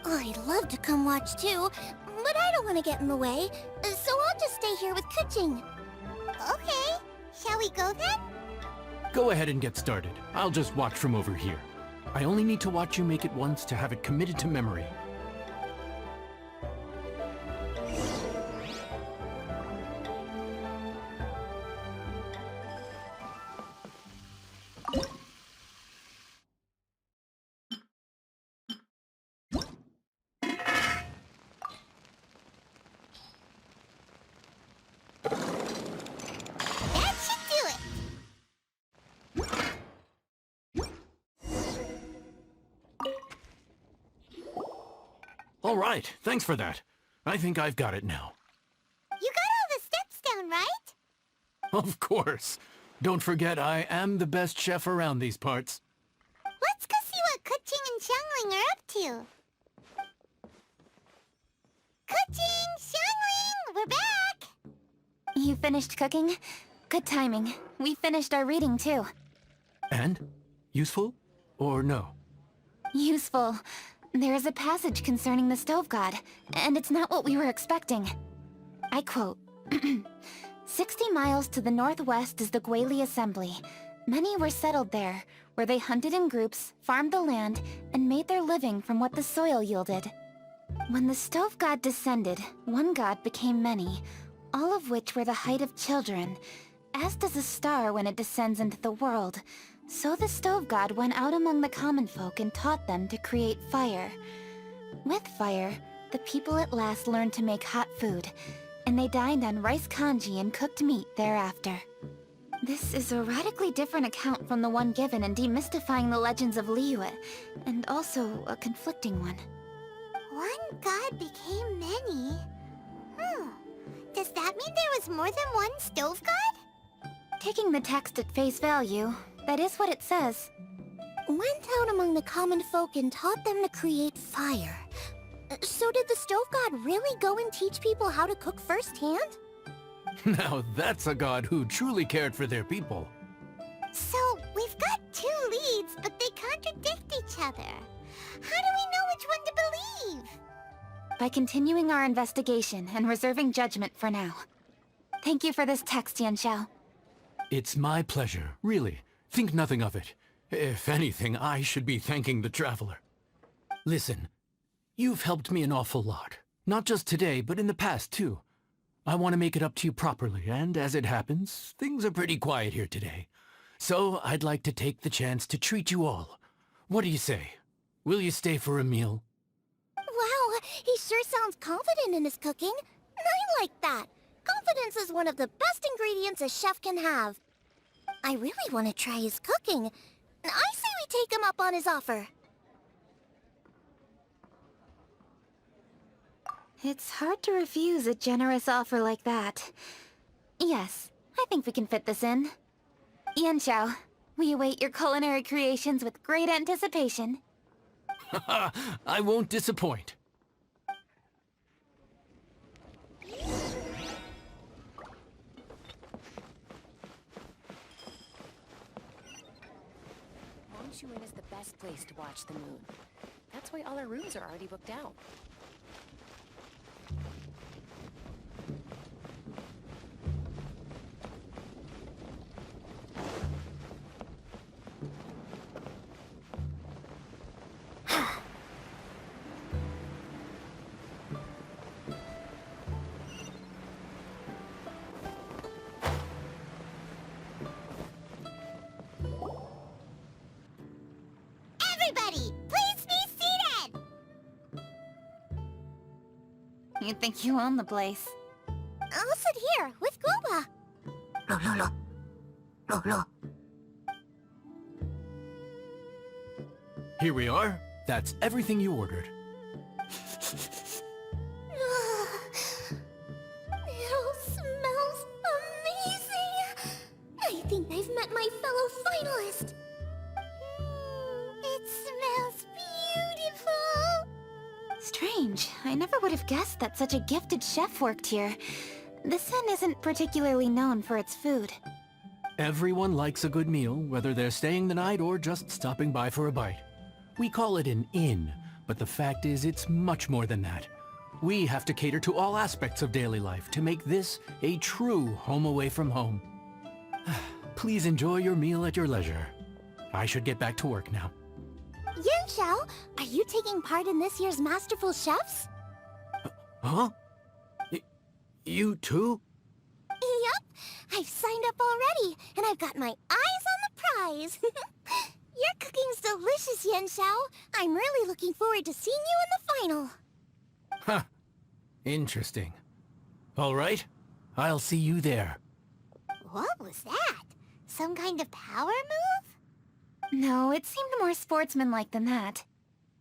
[SPEAKER 1] I'd love to come watch too, but I don't want to get in the way, so I'll just stay here with Kuqing.
[SPEAKER 2] Okay, shall we go then?
[SPEAKER 3] Go ahead and get started. I'll just watch from over here. I only need to watch you make it once to have it committed to memory.
[SPEAKER 2] That should do it!
[SPEAKER 3] All right, thanks for that. I think I've got it now.
[SPEAKER 2] You got all the steps down, right?
[SPEAKER 3] Of course. Don't forget, I am the best chef around these parts.
[SPEAKER 2] Let's go see what Kuqing and Xiangling are up to. Kuqing! Xiangling! We're back!
[SPEAKER 4] You finished cooking? Good timing. We finished our reading too.
[SPEAKER 3] And? Useful? Or no?
[SPEAKER 4] Useful. There is a passage concerning the Stove God, and it's not what we were expecting. I quote, 60 miles to the northwest is the Guili Assembly. Many were settled there, where they hunted in groups, farmed the land, and made their living from what the soil yielded. When the Stove God descended, one god became many, all of which were the height of children. As does a star when it descends into the world. So the stove god went out among the common folk and taught them to create fire. With fire, the people at last learned to make hot food, and they dined on rice congee and cooked meat thereafter. This is a radically different account from the one given in Demystifying the Legends of Liyue, and also a conflicting one.
[SPEAKER 2] One god became many. Does that mean there was more than one stove god?
[SPEAKER 4] Taking the text at face value, that is what it says.
[SPEAKER 1] Went out among the common folk and taught them to create fire. So did the stove god really go and teach people how to cook firsthand?
[SPEAKER 11] Now that's a god who truly cared for their people.
[SPEAKER 2] So, we've got two leads, but they contradict each other. How do we know which one to believe?
[SPEAKER 4] By continuing our investigation and reserving judgment for now. Thank you for this text, Yanxiao.
[SPEAKER 11] It's my pleasure, really. Think nothing of it. If anything, I should be thanking the traveler. Listen, you've helped me an awful lot. Not just today, but in the past, too. I want to make it up to you properly, and as it happens, things are pretty quiet here today. So I'd like to take the chance to treat you all. What do you say? Will you stay for a meal?
[SPEAKER 1] Wow, he sure sounds confident in his cooking. I like that. Confidence is one of the best ingredients a chef can have. I really want to try his cooking. I say we take him up on his offer.
[SPEAKER 4] It's hard to refuse a generous offer like that. Yes, I think we can fit this in. Yanxiao, we await your culinary creations with great anticipation.
[SPEAKER 11] I won't disappoint.
[SPEAKER 12] Wangshuin is the best place to watch the moon. That's why all our rooms are already booked out.
[SPEAKER 2] Everybody, please be seated!
[SPEAKER 4] You think you own the place.
[SPEAKER 1] I'll sit here with Guoba.
[SPEAKER 11] Here we are. That's everything you ordered.
[SPEAKER 1] It all smells amazing. I think I've met my fellow finalist.
[SPEAKER 2] It smells beautiful.
[SPEAKER 4] Strange. I never would have guessed that such a gifted chef worked here. This inn isn't particularly known for its food.
[SPEAKER 11] Everyone likes a good meal, whether they're staying the night or just stopping by for a bite. We call it an inn, but the fact is it's much more than that. We have to cater to all aspects of daily life to make this a true home away from home. Please enjoy your meal at your leisure. I should get back to work now.
[SPEAKER 1] Yanxiao, are you taking part in this year's Masterful Chefs?
[SPEAKER 11] Huh? You too?
[SPEAKER 1] Yup, I've signed up already, and I've got my eyes on the prize. Your cooking's delicious, Yanxiao. I'm really looking forward to seeing you in the final.
[SPEAKER 11] Huh. Interesting. All right. I'll see you there.
[SPEAKER 2] What was that? Some kind of power move?
[SPEAKER 4] No, it seemed more sportsmanlike than that.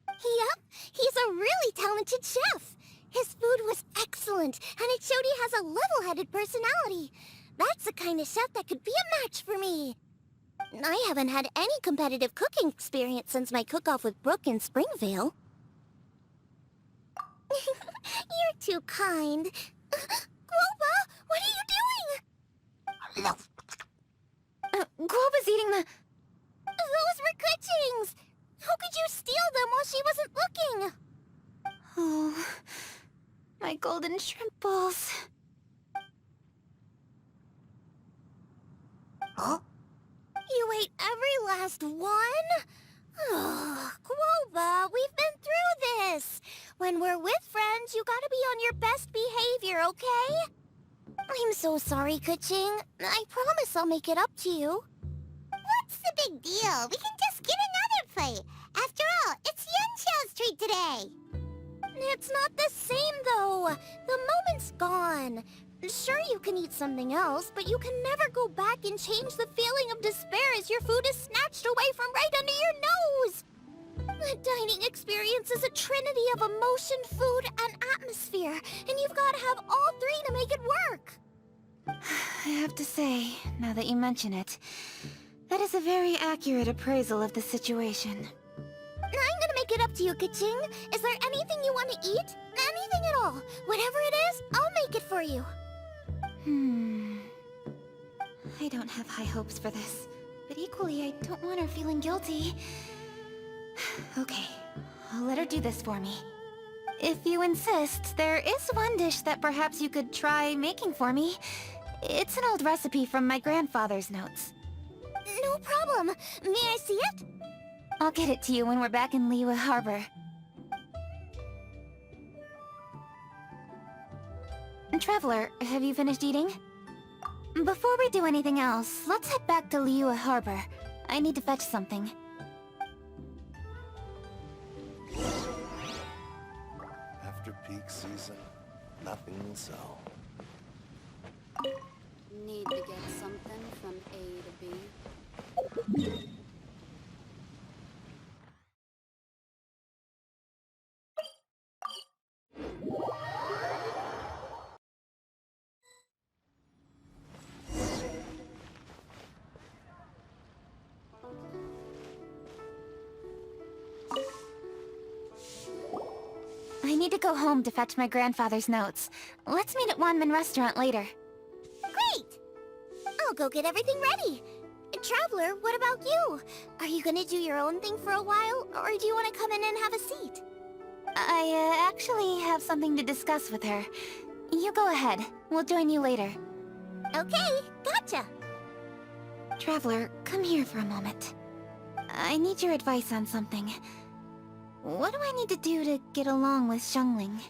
[SPEAKER 1] Yup, he's a really talented chef. His food was excellent, and it showed he has a level-headed personality. That's the kind of chef that could be a match for me. I haven't had any competitive cooking experience since my cook-off with Brooke in Springvale. You're too kind. Guoba, what are you doing?
[SPEAKER 4] Guoba's eating the...
[SPEAKER 1] Those were Kuching's! How could you steal them while she wasn't looking?
[SPEAKER 4] Oh, my golden shrimp balls.
[SPEAKER 1] Huh? You ate every last one? Ugh, Guoba, we've been through this. When we're with friends, you gotta be on your best behavior, okay? I'm so sorry, Kuching. I promise I'll make it up to you. What's
[SPEAKER 2] What's the big deal? We can just get another plate. After all, it's Yunxiao's treat today.
[SPEAKER 1] It's not the same, though. The moment's gone. Sure, you can eat something else, but you can never go back and change the feeling of despair as your food is snatched away from right under your nose. The dining experience is a trinity of emotion, food, and atmosphere, and you've got to have all three to make it work.
[SPEAKER 4] I have to say, now that you mention it, that is a very accurate appraisal of the situation.
[SPEAKER 1] I'm gonna make it up to you, Kaching. Is there anything you want to eat? Anything at all. Whatever it is, I'll make it for you.
[SPEAKER 4] I don't have high hopes for this, but equally I don't want her feeling guilty. Okay, I'll let her do this for me. If you insist, there is one dish that perhaps you could try making for me. It's an old recipe from my grandfather's notes.
[SPEAKER 1] No problem. May I see it?
[SPEAKER 4] I'll get it to you when we're back in Liyue Harbor. Traveler, have you finished eating? Before we do anything else, let's head back to Liyue Harbor. I need to fetch something.
[SPEAKER 13] After peak season, nothing will sell.
[SPEAKER 14] Need to get something from A to B.
[SPEAKER 4] I need to go home to fetch my grandfather's notes. Let's meet at Wanman Restaurant later.
[SPEAKER 1] Great! I'll go get everything ready. Traveler, what about you? Are you gonna do your own thing for a while, or do you want to come in and have a seat?
[SPEAKER 4] I actually have something to discuss with her. You go ahead. We'll join you later.
[SPEAKER 1] Okay, gotcha.
[SPEAKER 4] Traveler, come here for a moment. I need your advice on something. What do I need to do to get along with Xiangling?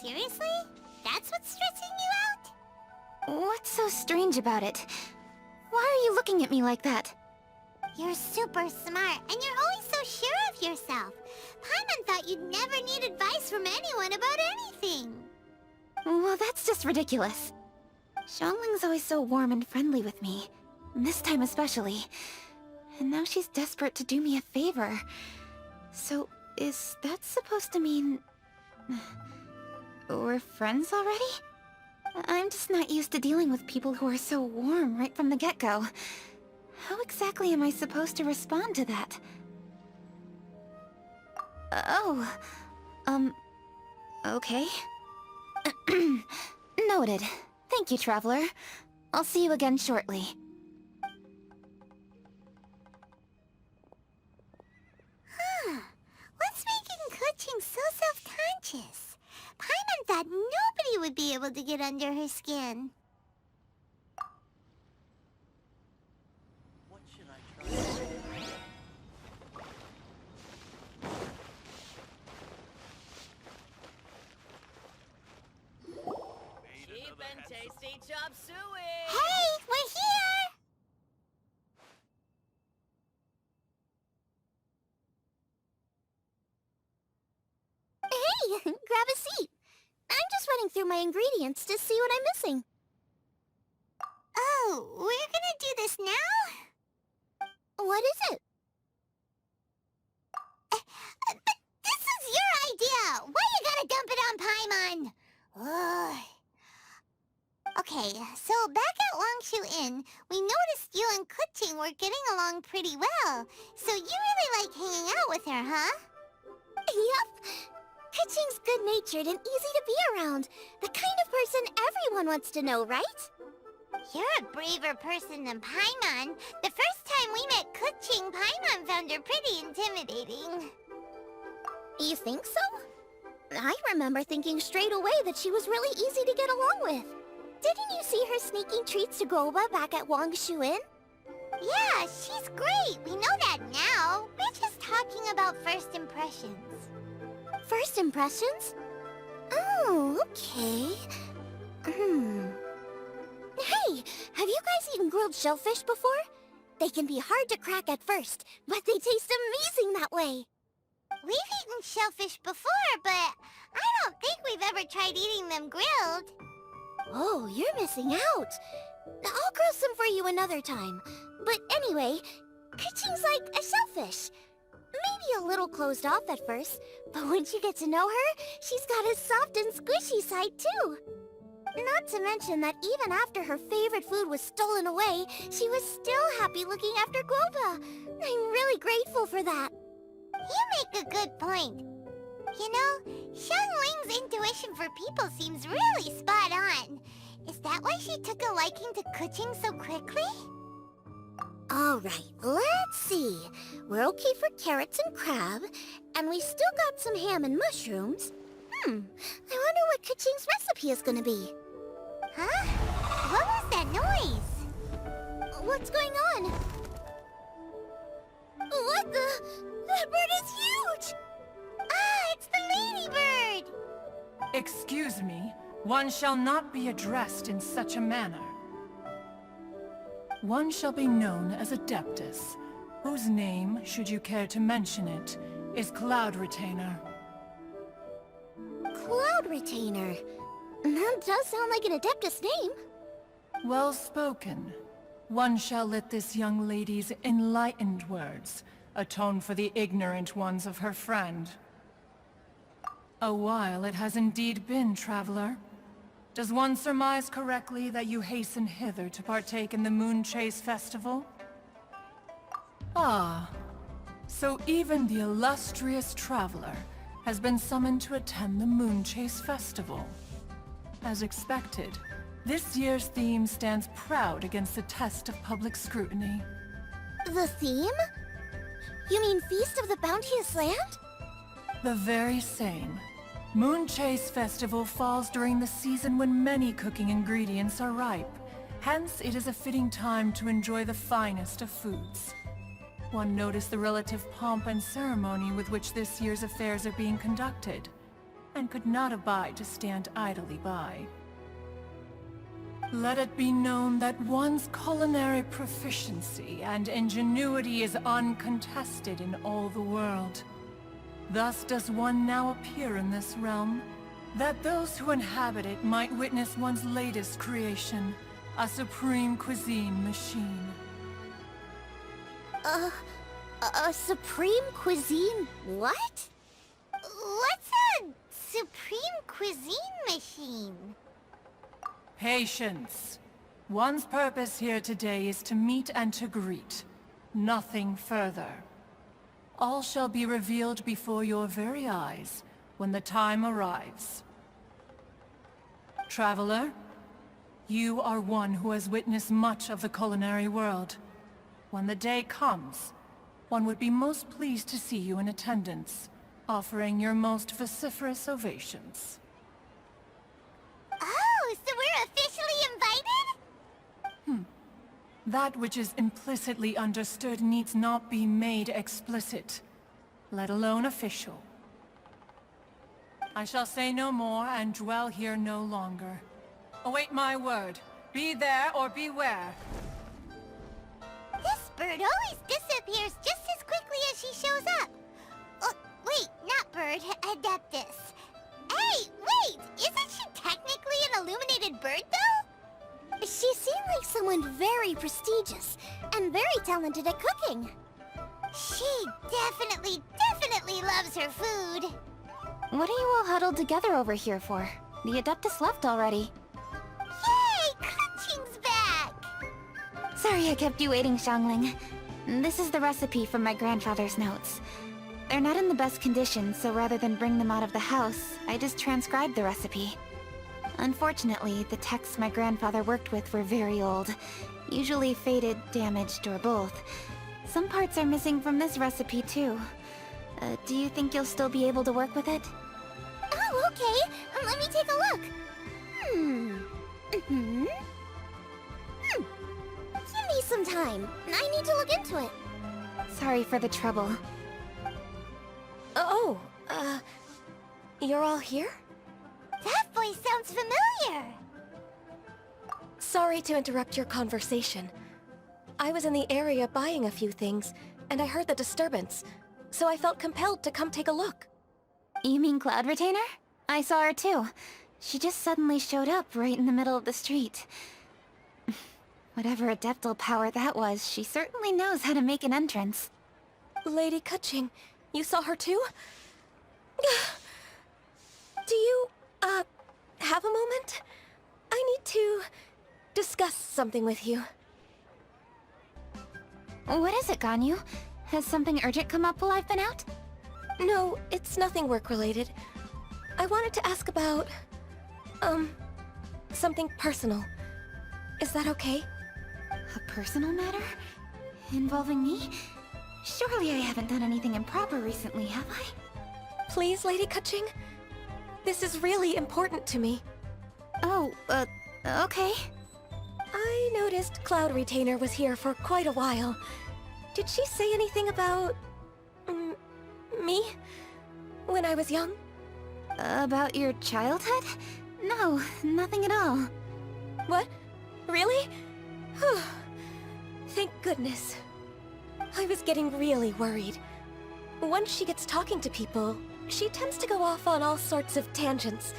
[SPEAKER 2] Seriously? That's what's stressing you out?
[SPEAKER 4] What's so strange about it? Why are you looking at me like that?
[SPEAKER 2] You're super smart, and you're always so sure of yourself. Paimon thought you'd never need advice from anyone about anything.
[SPEAKER 4] Well, that's just ridiculous. Xiangling's always so warm and friendly with me. This time especially. And now she's desperate to do me a favor. So, is that supposed to mean... we're friends already? I'm just not used to dealing with people who are so warm right from the get-go. How exactly am I supposed to respond to that? Okay. Noted. Thank you, Traveler. I'll see you again shortly.
[SPEAKER 2] What's making Keqing so self-conscious? Paimon thought nobody would be able to get under her skin.
[SPEAKER 13] What should I try?
[SPEAKER 15] Cheap and tasty chop suey!
[SPEAKER 2] Hey, we're here!
[SPEAKER 1] Hey, grab a seat. I'm just running through my ingredients to see what I'm missing.
[SPEAKER 2] Oh, we're gonna do this now?
[SPEAKER 1] What is it?
[SPEAKER 2] But this is your idea! Why you gotta dump it on Paimon? Ugh. Okay, so back at Longshu Inn, we noticed you and Keqing were getting along pretty well. So you really like hanging out with her, huh?
[SPEAKER 1] Yep. Keqing's good-natured and easy to be around. The kind of person everyone wants to know, right?
[SPEAKER 2] You're a braver person than Paimon. The first time we met Keqing, Paimon found her pretty intimidating.
[SPEAKER 1] You think so? I remember thinking straight away that she was really easy to get along with. Didn't you see her sneaking treats to Goba back at Wangshu Inn?
[SPEAKER 2] Yeah, she's great. We know that now. We're just talking about first impressions.
[SPEAKER 1] First impressions? Oh, okay. Hey, have you guys eaten grilled shellfish before? They can be hard to crack at first, but they taste amazing that way.
[SPEAKER 2] We've eaten shellfish before, but I don't think we've ever tried eating them grilled.
[SPEAKER 1] Oh, you're missing out. I'll grill some for you another time. But anyway, Kuching's like a shellfish. Maybe a little closed off at first, but once you get to know her, she's got a soft and squishy side too. Not to mention that even after her favorite food was stolen away, she was still happy looking after Guoba. I'm really grateful for that.
[SPEAKER 2] You make a good point. You know, Xiangling's intuition for people seems really spot on. Is that why she took a liking to Kuching so quickly?
[SPEAKER 1] Alright, let's see. We're okay for carrots and crab, and we still got some ham and mushrooms. I wonder what Kuching's recipe is gonna be.
[SPEAKER 2] Huh? What was that noise?
[SPEAKER 1] What's going on? What the? That bird is huge!
[SPEAKER 2] Ah, it's the ladybird!
[SPEAKER 16] Excuse me, one shall not be addressed in such a manner. One shall be known as Adeptus, whose name, should you care to mention it, is Cloud Retainer.
[SPEAKER 1] Cloud Retainer. That does sound like an Adeptus name.
[SPEAKER 16] Well spoken. One shall let this young lady's enlightened words atone for the ignorant ones of her friend. A while it has indeed been, traveler. Does one surmise correctly that you hasten hither to partake in the Moon Chase Festival? Ah, so even the illustrious traveler has been summoned to attend the Moon Chase Festival. As expected, this year's theme stands proud against the test of public scrutiny.
[SPEAKER 1] The theme? You mean Feast of the Bounteous Land?
[SPEAKER 16] The very same. Moon Chase Festival falls during the season when many cooking ingredients are ripe. Hence, it is a fitting time to enjoy the finest of foods. One noticed the relative pomp and ceremony with which this year's affairs are being conducted, and could not abide to stand idly by. Let it be known that one's culinary proficiency and ingenuity is uncontested in all the world. Thus does one now appear in this realm, that those who inhabit it might witness one's latest creation, a supreme cuisine machine.
[SPEAKER 1] A supreme cuisine what?
[SPEAKER 2] What's a supreme cuisine machine?
[SPEAKER 16] Patience. One's purpose here today is to meet and to greet. Nothing further. All shall be revealed before your very eyes when the time arrives. Traveler, you are one who has witnessed much of the culinary world. When the day comes, one would be most pleased to see you in attendance, offering your most vociferous ovations.
[SPEAKER 2] Oh, so we're officially invited?
[SPEAKER 16] That which is implicitly understood needs not be made explicit, let alone official. I shall say no more and dwell here no longer. Await my word. Be there or beware.
[SPEAKER 2] This bird always disappears just as quickly as she shows up. Oh, wait, not bird, Adeptus. Hey, wait! Isn't she technically an illuminated bird, though?
[SPEAKER 1] She seemed like someone very prestigious and very talented at cooking.
[SPEAKER 2] She definitely loves her food.
[SPEAKER 4] What are you all huddled together over here for? The Adeptus left already.
[SPEAKER 2] Yay! Kuching's back!
[SPEAKER 4] Sorry I kept you waiting, Xiangling. This is the recipe from my grandfather's notes. They're not in the best condition, so rather than bring them out of the house, I just transcribed the recipe. Unfortunately, the texts my grandfather worked with were very old. Usually faded, damaged, or both. Some parts are missing from this recipe, too. Do you think you'll still be able to work with it?
[SPEAKER 1] Oh, okay. Let me take a look. Give me some time. I need to look into it.
[SPEAKER 4] Sorry for the trouble.
[SPEAKER 17] You're all here?
[SPEAKER 2] That voice sounds familiar.
[SPEAKER 17] Sorry to interrupt your conversation. I was in the area buying a few things, and I heard the disturbance, so I felt compelled to come take a look.
[SPEAKER 4] You mean Cloud Retainer? I saw her too. She just suddenly showed up right in the middle of the street. Whatever adeptal power that was, she certainly knows how to make an entrance.
[SPEAKER 17] Lady Kaching, you saw her too? Do you, have a moment? I need to discuss something with you.
[SPEAKER 4] What is it, Ganyu? Has something urgent come up while I've been out?
[SPEAKER 17] No, it's nothing work-related. I wanted to ask about, something personal. Is that okay?
[SPEAKER 4] A personal matter? Involving me? Surely I haven't done anything improper recently, have I?
[SPEAKER 17] Please, Lady Kaching? This is really important to me.
[SPEAKER 4] Oh, okay.
[SPEAKER 17] I noticed Cloud Retainer was here for quite a while. Did she say anything about... me? When I was young?
[SPEAKER 4] About your childhood? No, nothing at all.
[SPEAKER 17] What? Really? Whew. Thank goodness. I was getting really worried. Once she gets talking to people, she tends to go off on all sorts of tangents.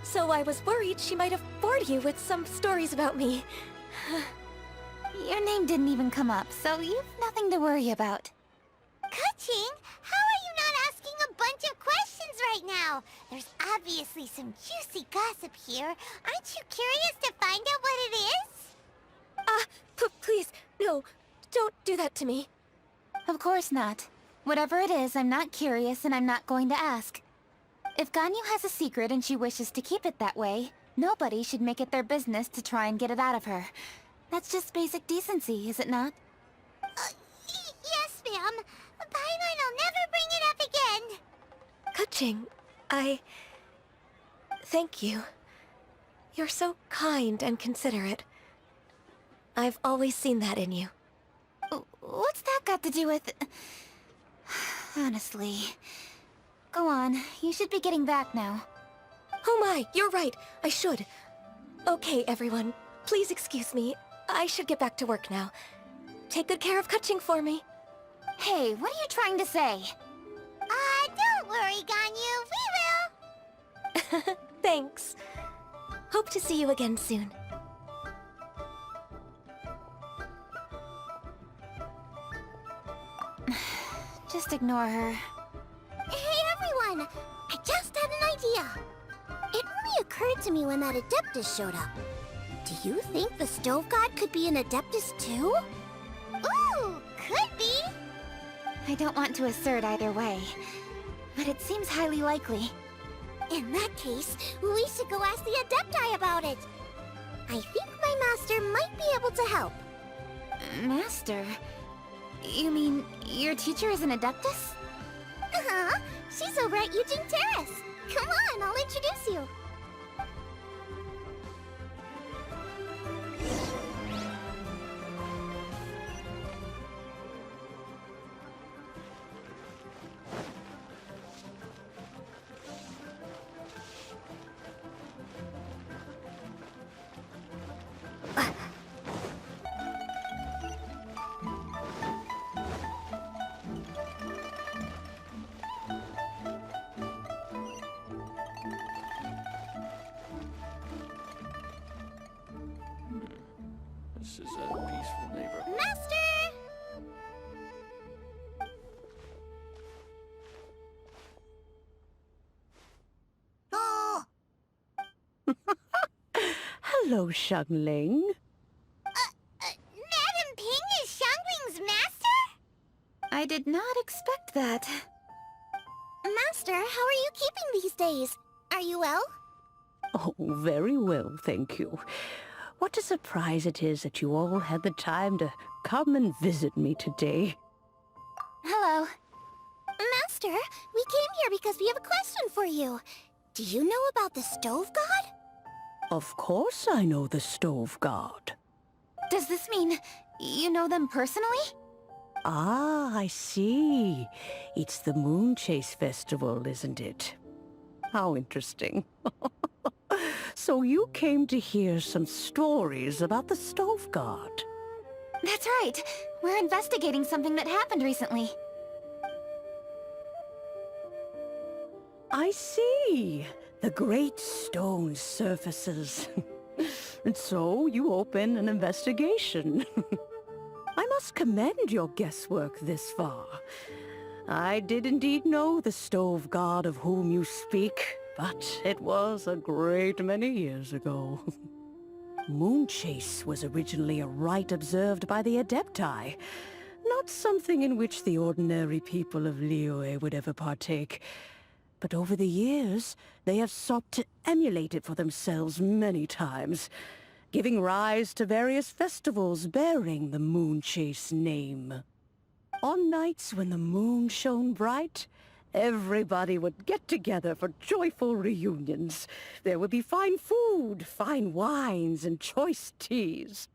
[SPEAKER 17] So I was worried she might have bored you with some stories about me.
[SPEAKER 4] Your name didn't even come up, so you've nothing to worry about.
[SPEAKER 2] Kaching, how are you not asking a bunch of questions right now? There's obviously some juicy gossip here. Aren't you curious to find out what it is?
[SPEAKER 17] Please, no, don't do that to me.
[SPEAKER 4] Of course not. Whatever it is, I'm not curious and I'm not going to ask. If Ganyu has a secret and she wishes to keep it that way, nobody should make it their business to try and get it out of her. That's just basic decency, is it not?
[SPEAKER 2] Yes, ma'am. Paimon will never bring it up again.
[SPEAKER 17] Kaching, thank you. You're so kind and considerate. I've always seen that in you.
[SPEAKER 4] What's that got to do with... Honestly. Go on, you should be getting back now.
[SPEAKER 17] Oh my, you're right, I should. Okay, everyone, please excuse me. I should get back to work now. Take good care of Kaching for me.
[SPEAKER 4] Hey, what are you trying to say?
[SPEAKER 2] Don't worry, Ganyu, we will.
[SPEAKER 17] Thanks. Hope to see you again soon.
[SPEAKER 4] Just ignore her.
[SPEAKER 1] Hey everyone! I just had an idea. It only occurred to me when that Adeptus showed up. Do you think the Stove God could be an Adeptus too?
[SPEAKER 2] Ooh, could be.
[SPEAKER 4] I don't want to assert either way, but it seems highly likely.
[SPEAKER 1] In that case, we should go ask the Adepti about it. I think my master might be able to help.
[SPEAKER 4] Master? You mean your teacher is an Adeptus?
[SPEAKER 1] Uh-huh. She's over at Yujing Terrace. Come on, I'll introduce you.
[SPEAKER 18] This is a peaceful neighborhood.
[SPEAKER 1] Master!
[SPEAKER 2] Oh!
[SPEAKER 8] Hello, Xiangling.
[SPEAKER 2] Madam Ping is Xiangling's master?
[SPEAKER 4] I did not expect that.
[SPEAKER 1] Master, how are you keeping these days? Are you well?
[SPEAKER 8] Oh, very well, thank you. What a surprise it is that you all had the time to come and visit me today.
[SPEAKER 4] Hello.
[SPEAKER 1] Master, we came here because we have a question for you. Do you know about the Stove God?
[SPEAKER 8] Of course I know the Stove God.
[SPEAKER 4] Does this mean you know them personally?
[SPEAKER 8] Ah, I see. It's the Moon Chase Festival, isn't it? How interesting. So you came to hear some stories about the Stove God?
[SPEAKER 4] That's right. We're investigating something that happened recently.
[SPEAKER 19] I see. The great stone surfaces. And so you open an investigation. I must commend your guesswork this far. I did indeed know the stove god of whom you speak, but it was a great many years ago. Moonchase was originally a rite observed by the Adepti, not something in which the ordinary people of Liyue would ever partake. But over the years, they have sought to emulate it for themselves many times, giving rise to various festivals bearing the Moonchase name. On nights when the moon shone bright, everybody would get together for joyful reunions. There would be fine food, fine wines, and choice teas.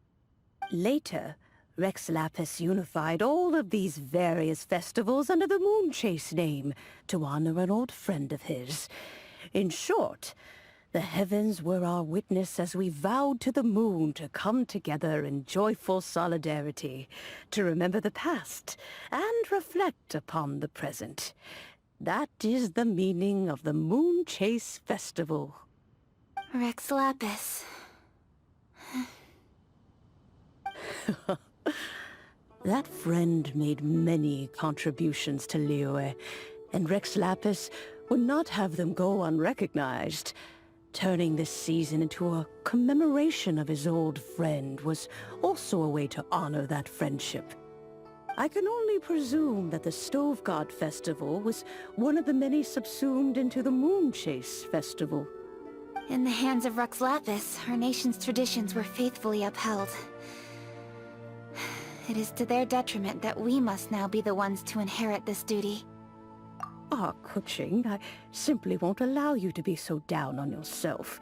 [SPEAKER 19] Later, Rex Lapis unified all of these various festivals under the Moonchase name to honor an old friend of his. In short, the heavens were our witness as we vowed to the moon to come together in joyful solidarity, to remember the past and reflect upon the present. That is the meaning of the Moonchase Festival.
[SPEAKER 4] Rex Lapis.
[SPEAKER 19] That friend made many contributions to Liyue, and Rex Lapis would not have them go unrecognized. Turning this season into a commemoration of his old friend was also a way to honor that friendship. I can only presume that the Stove God Festival was one of the many subsumed into the Moonchase Festival.
[SPEAKER 4] In the hands of Rex Lapis, our nation's traditions were faithfully upheld. It is to their detriment that we must now be the ones to inherit this duty.
[SPEAKER 19] Ah, Kuching, I simply won't allow you to be so down on yourself.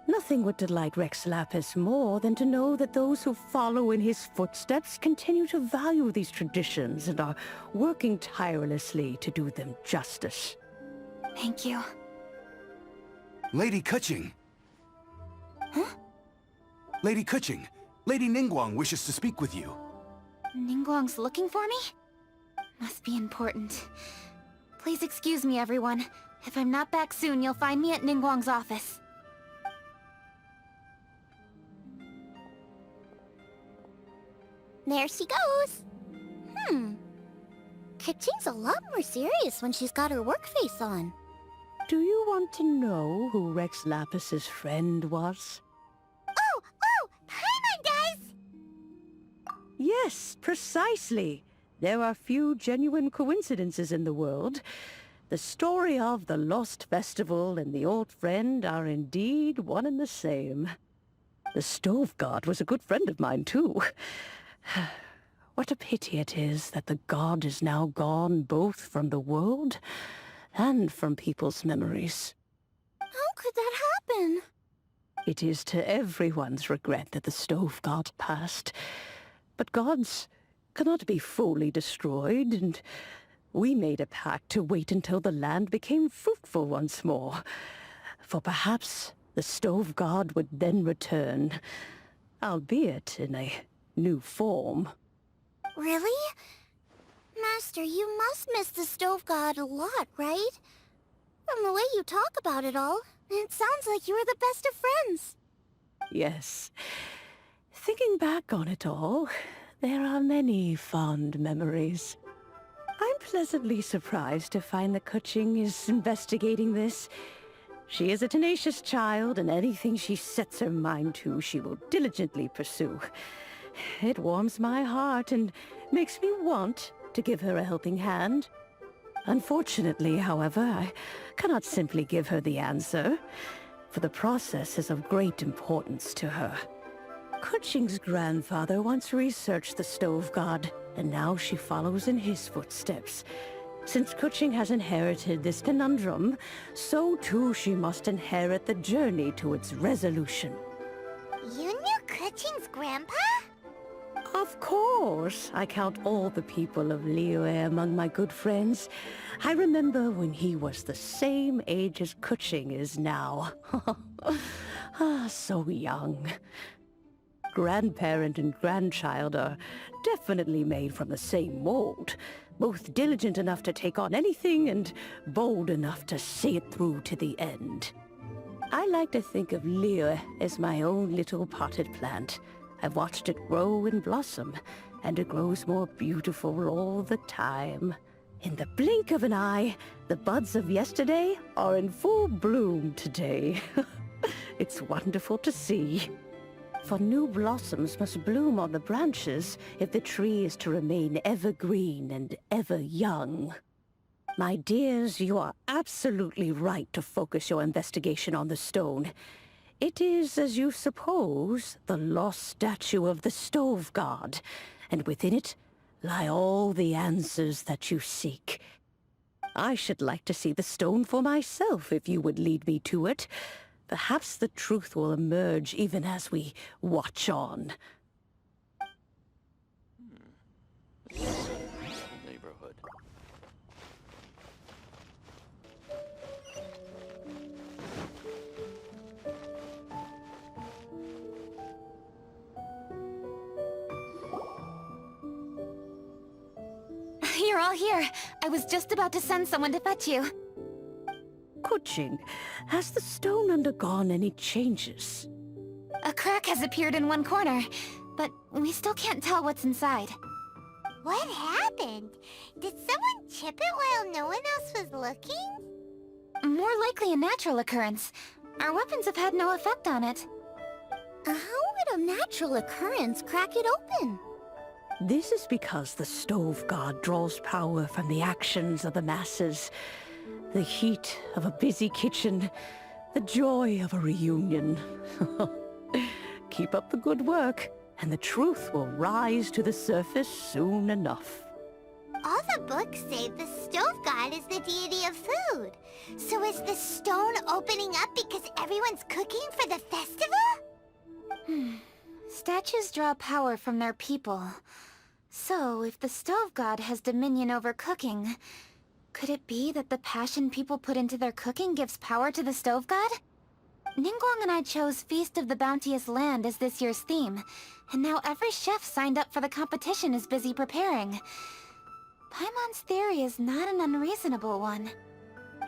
[SPEAKER 19] Nothing would delight Rex Lapis more than to know that those who follow in his footsteps continue to value these traditions and are working tirelessly to do them justice.
[SPEAKER 4] Thank you.
[SPEAKER 3] Lady Kuching!
[SPEAKER 4] Huh?
[SPEAKER 3] Lady Kuching, Lady Ningguang wishes to speak with you.
[SPEAKER 4] Ningguang's looking for me? Must be important. Please excuse me, everyone. If I'm not back soon, you'll find me at Ningguang's office.
[SPEAKER 1] There she goes. Kuching's a lot more serious when she's got her work face on.
[SPEAKER 19] Do you want to know who Rex Lapis's friend was?
[SPEAKER 2] Oh! Paimon does!
[SPEAKER 19] Yes, precisely. There are few genuine coincidences in the world. The story of the Lost Festival and the old friend are indeed one and the same. The Stove God was a good friend of mine, too. What a pity it is that the god is now gone both from the world and from people's memories.
[SPEAKER 1] How could that happen?
[SPEAKER 19] It is to everyone's regret that the Stove God passed. But gods cannot be fully destroyed, and we made a pact to wait until the land became fruitful once more. For perhaps the Stove God would then return, albeit in a new form.
[SPEAKER 1] Really? Master, you must miss the Stove God a lot, right? From the way you talk about it all, it sounds like you were the best of friends.
[SPEAKER 19] Yes. Thinking back on it all, there are many fond memories. I'm pleasantly surprised to find that Kuching is investigating this. She is a tenacious child, and anything she sets her mind to, she will diligently pursue. It warms my heart and makes me want to give her a helping hand. Unfortunately, however, I cannot simply give her the answer, for the process is of great importance to her. Kuching's grandfather once researched the Stove God, and now she follows in his footsteps. Since Kuching has inherited this conundrum, so too she must inherit the journey to its resolution.
[SPEAKER 2] You knew Kuching's grandpa?
[SPEAKER 19] Of course. I count all the people of Liyue among my good friends. I remember when he was the same age as Kuching is now. So young. grandparent and grandchild are definitely made from the same mold. Both diligent enough to take on anything and bold enough to see it through to the end. I like to think of Leo as my own little potted plant. I've watched it grow and blossom, and it grows more beautiful all the time. In the blink of an eye, the buds of yesterday are in full bloom today. It's wonderful to see. For new blossoms must bloom on the branches if the tree is to remain evergreen and ever young. My dears, you are absolutely right to focus your investigation on the stone. It is, as you suppose, the lost statue of the Stove God, and within it lie all the answers that you seek. I should like to see the stone for myself if you would lead me to it. Perhaps the truth will emerge even as we watch on.
[SPEAKER 18] Neighborhood.
[SPEAKER 4] You're all here. I was just about to send someone to fetch you.
[SPEAKER 19] Kuching, has the stone undergone any changes?
[SPEAKER 4] A crack has appeared in one corner, but we still can't tell what's inside.
[SPEAKER 2] What happened? Did someone chip it while no one else was looking?
[SPEAKER 4] More likely a natural occurrence. Our weapons have had no effect on it.
[SPEAKER 1] How would a natural occurrence crack it open?
[SPEAKER 19] This is because the Stove God draws power from the actions of the masses. The heat of a busy kitchen, the joy of a reunion. Keep up the good work, and the truth will rise to the surface soon enough.
[SPEAKER 2] All the books say the Stove God is the deity of food. So is the stone opening up because everyone's cooking for the festival?
[SPEAKER 4] Statues draw power from their people. So, if the Stove God has dominion over cooking, could it be that the passion people put into their cooking gives power to the Stove God? Ningguang and I chose Feast of the Bounteous Land as this year's theme, and now every chef signed up for the competition is busy preparing. Paimon's theory is not an unreasonable one.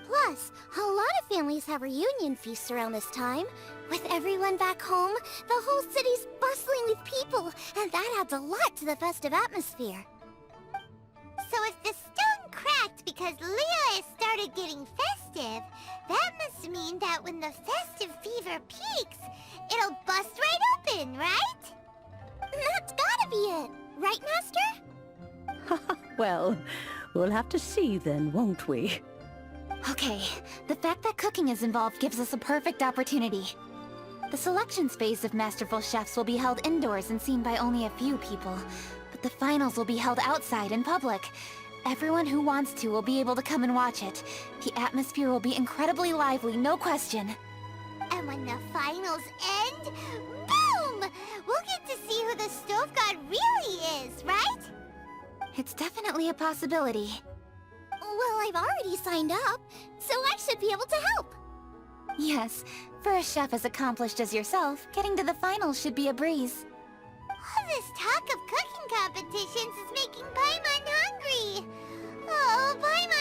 [SPEAKER 1] Plus, a lot of families have reunion feasts around this time. With everyone back home, the whole city's bustling with people, and that adds a lot to the festive atmosphere.
[SPEAKER 2] So if the stone cracked because Leo has started getting festive, that must mean that when the festive fever peaks, it'll bust right open, right?
[SPEAKER 1] That's gotta be it, right, Master?
[SPEAKER 19] Well, we'll have to see then, won't we?
[SPEAKER 4] Okay, the fact that cooking is involved gives us a perfect opportunity. The selections phase of masterful chefs will be held indoors and seen by only a few people, but the finals will be held outside in public. Everyone who wants to will be able to come and watch it. The atmosphere will be incredibly lively, no question.
[SPEAKER 2] And when the finals end, boom! We'll get to see who the Stove God really is, right?
[SPEAKER 4] It's definitely a possibility.
[SPEAKER 1] Well, I've already signed up, so I should be able to help.
[SPEAKER 4] Yes, for a chef as accomplished as yourself, getting to the finals should be a breeze.
[SPEAKER 2] All this talk of cooking competitions is making Paimon hungry. Oh, Paimon!